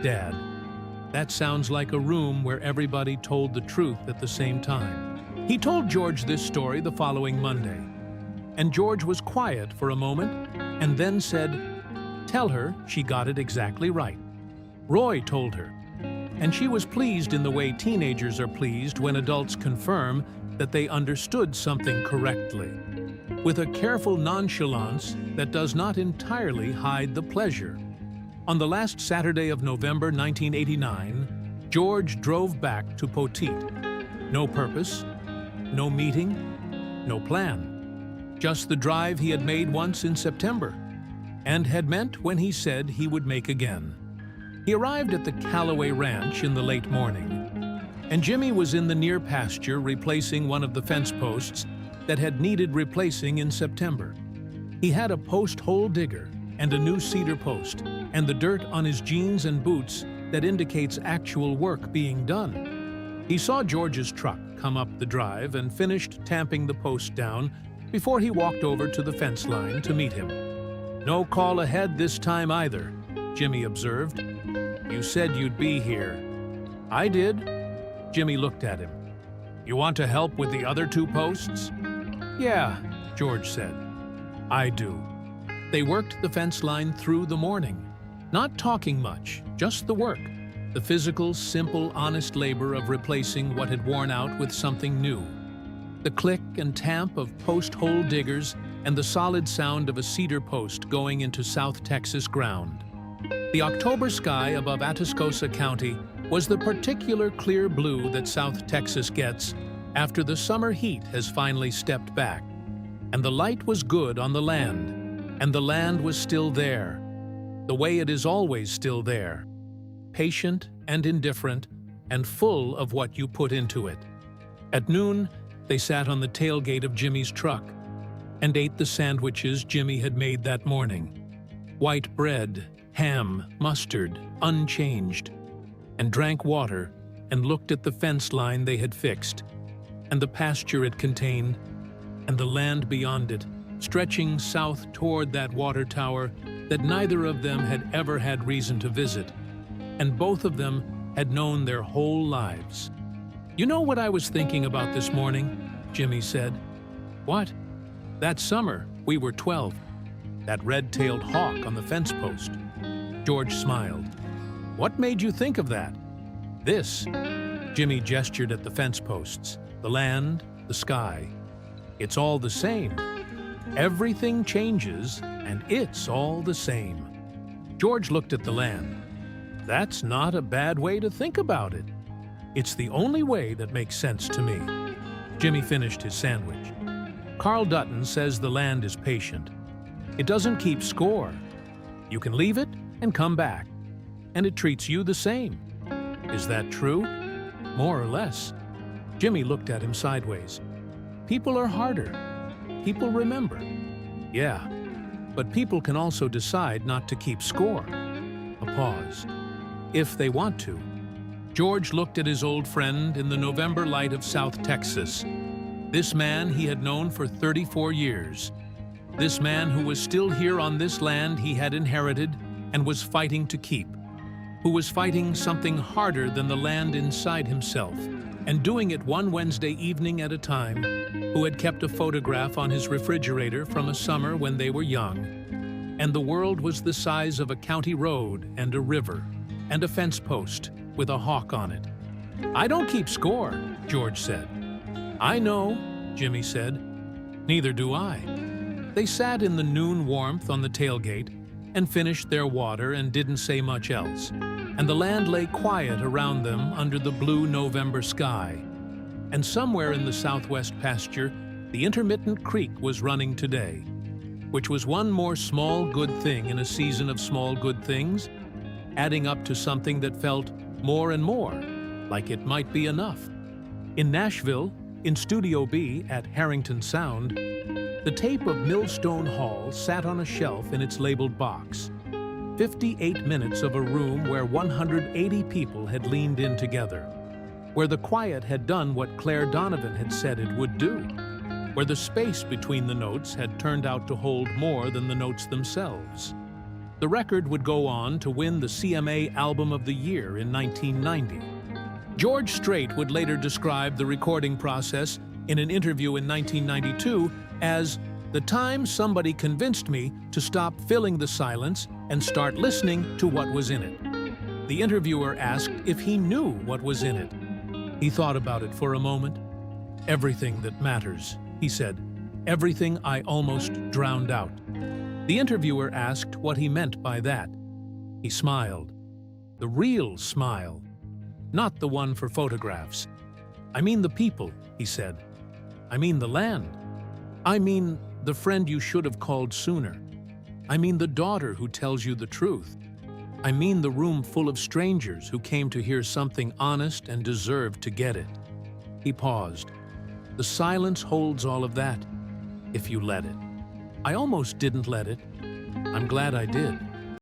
"Dad, that sounds like a room where everybody told the truth at the same time." He told George this story the following Monday, and George was quiet for a moment and then said, "Tell her she got it exactly right." Roy told her, and she was pleased in the way teenagers are pleased when adults confirm that they understood something correctly, with a careful nonchalance that does not entirely hide the pleasure. On the last Saturday of November 1989, George drove back to Poteet. No purpose, no meeting, no plan. Just the drive he had made once in September, and had meant when he said he would make again. He arrived at the Callaway Ranch in the late morning, and Jimmy was in the near pasture replacing one of the fence posts that had needed replacing in September. He had a post hole digger and a new cedar post, and the dirt on his jeans and boots that indicates actual work being done. He saw George's truck come up the drive and finished tamping the post down before he walked over to the fence line to meet him. "No call ahead this time either," Jimmy observed. "You said you'd be here." "I did." Jimmy looked at him. "You want to help with the other 2 posts?" "Yeah," George said. "I do." They worked the fence line through the morning, not talking much, just the work, the physical, simple, honest labor of replacing what had worn out with something new. The click and tamp of post hole diggers and the solid sound of a cedar post going into South Texas ground. The October sky above Atascosa County was the particular clear blue that South Texas gets after the summer heat has finally stepped back. And the light was good on the land, and the land was still there, the way it is always still there, patient and indifferent and full of what you put into it. At noon, they sat on the tailgate of Jimmy's truck and ate the sandwiches Jimmy had made that morning. White bread, ham, mustard, unchanged, and drank water and looked at the fence line they had fixed, and the pasture it contained, and the land beyond it, stretching south toward that water tower that neither of them had ever had reason to visit, and both of them had known their whole lives. "You know what I was thinking about this morning?" Jimmy said. "What?" "That summer, we were 12. That red-tailed hawk on the fence post." George smiled. "What made you think of that?" "This." Jimmy gestured at the fence posts, the land, the sky. "It's all the same. Everything changes, and it's all the same." George looked at the land. "That's not a bad way to think about it. It's the only way that makes sense to me." Jimmy finished his sandwich. "Carl Dutton says the land is patient. It doesn't keep score. You can leave it and come back, and it treats you the same. Is that true?" "More or less." Jimmy looked at him sideways. "People are harder. People remember." "Yeah, but people can also decide not to keep score." A pause. "If they want to." George looked at his old friend in the November light of South Texas. This man he had known for 34 years. This man who was still here on this land he had inherited and was fighting to keep. Who was fighting something harder than the land inside himself, and doing it one Wednesday evening at a time. Who had kept a photograph on his refrigerator from a summer when they were young, and the world was the size of a county road and a river and a fence post with a hawk on it. "I don't keep score," George said. "I know," Jimmy said. "Neither do I." They sat in the noon warmth on the tailgate and finished their water and didn't say much else, and the land lay quiet around them under the blue November sky. And somewhere in the southwest pasture, the intermittent creek was running today, which was one more small good thing in a season of small good things, adding up to something that felt more and more like it might be enough. In Nashville, in Studio B at Harrington Sound, the tape of Millstone Hall sat on a shelf in its labeled box. 58 minutes of a room where 180 people had leaned in together, where the quiet had done what Claire Donovan had said it would do, where the space between the notes had turned out to hold more than the notes themselves. The record would go on to win the CMA Album of the Year in 1990. George Strait would later describe the recording process in an interview in 1992 as the time somebody convinced me to stop filling the silence and start listening to what was in it. The interviewer asked if he knew what was in it. He thought about it for a moment. "Everything that matters," he said. "Everything I almost drowned out." The interviewer asked what he meant by that. He smiled. The real smile, not the one for photographs. "I mean the people," he said. "I mean the land. I mean the friend you should have called sooner. I mean the daughter who tells you the truth. I mean the room full of strangers who came to hear something honest and deserved to get it." He paused. "The silence holds all of that, if you let it." "I almost didn't let it. I'm glad I did."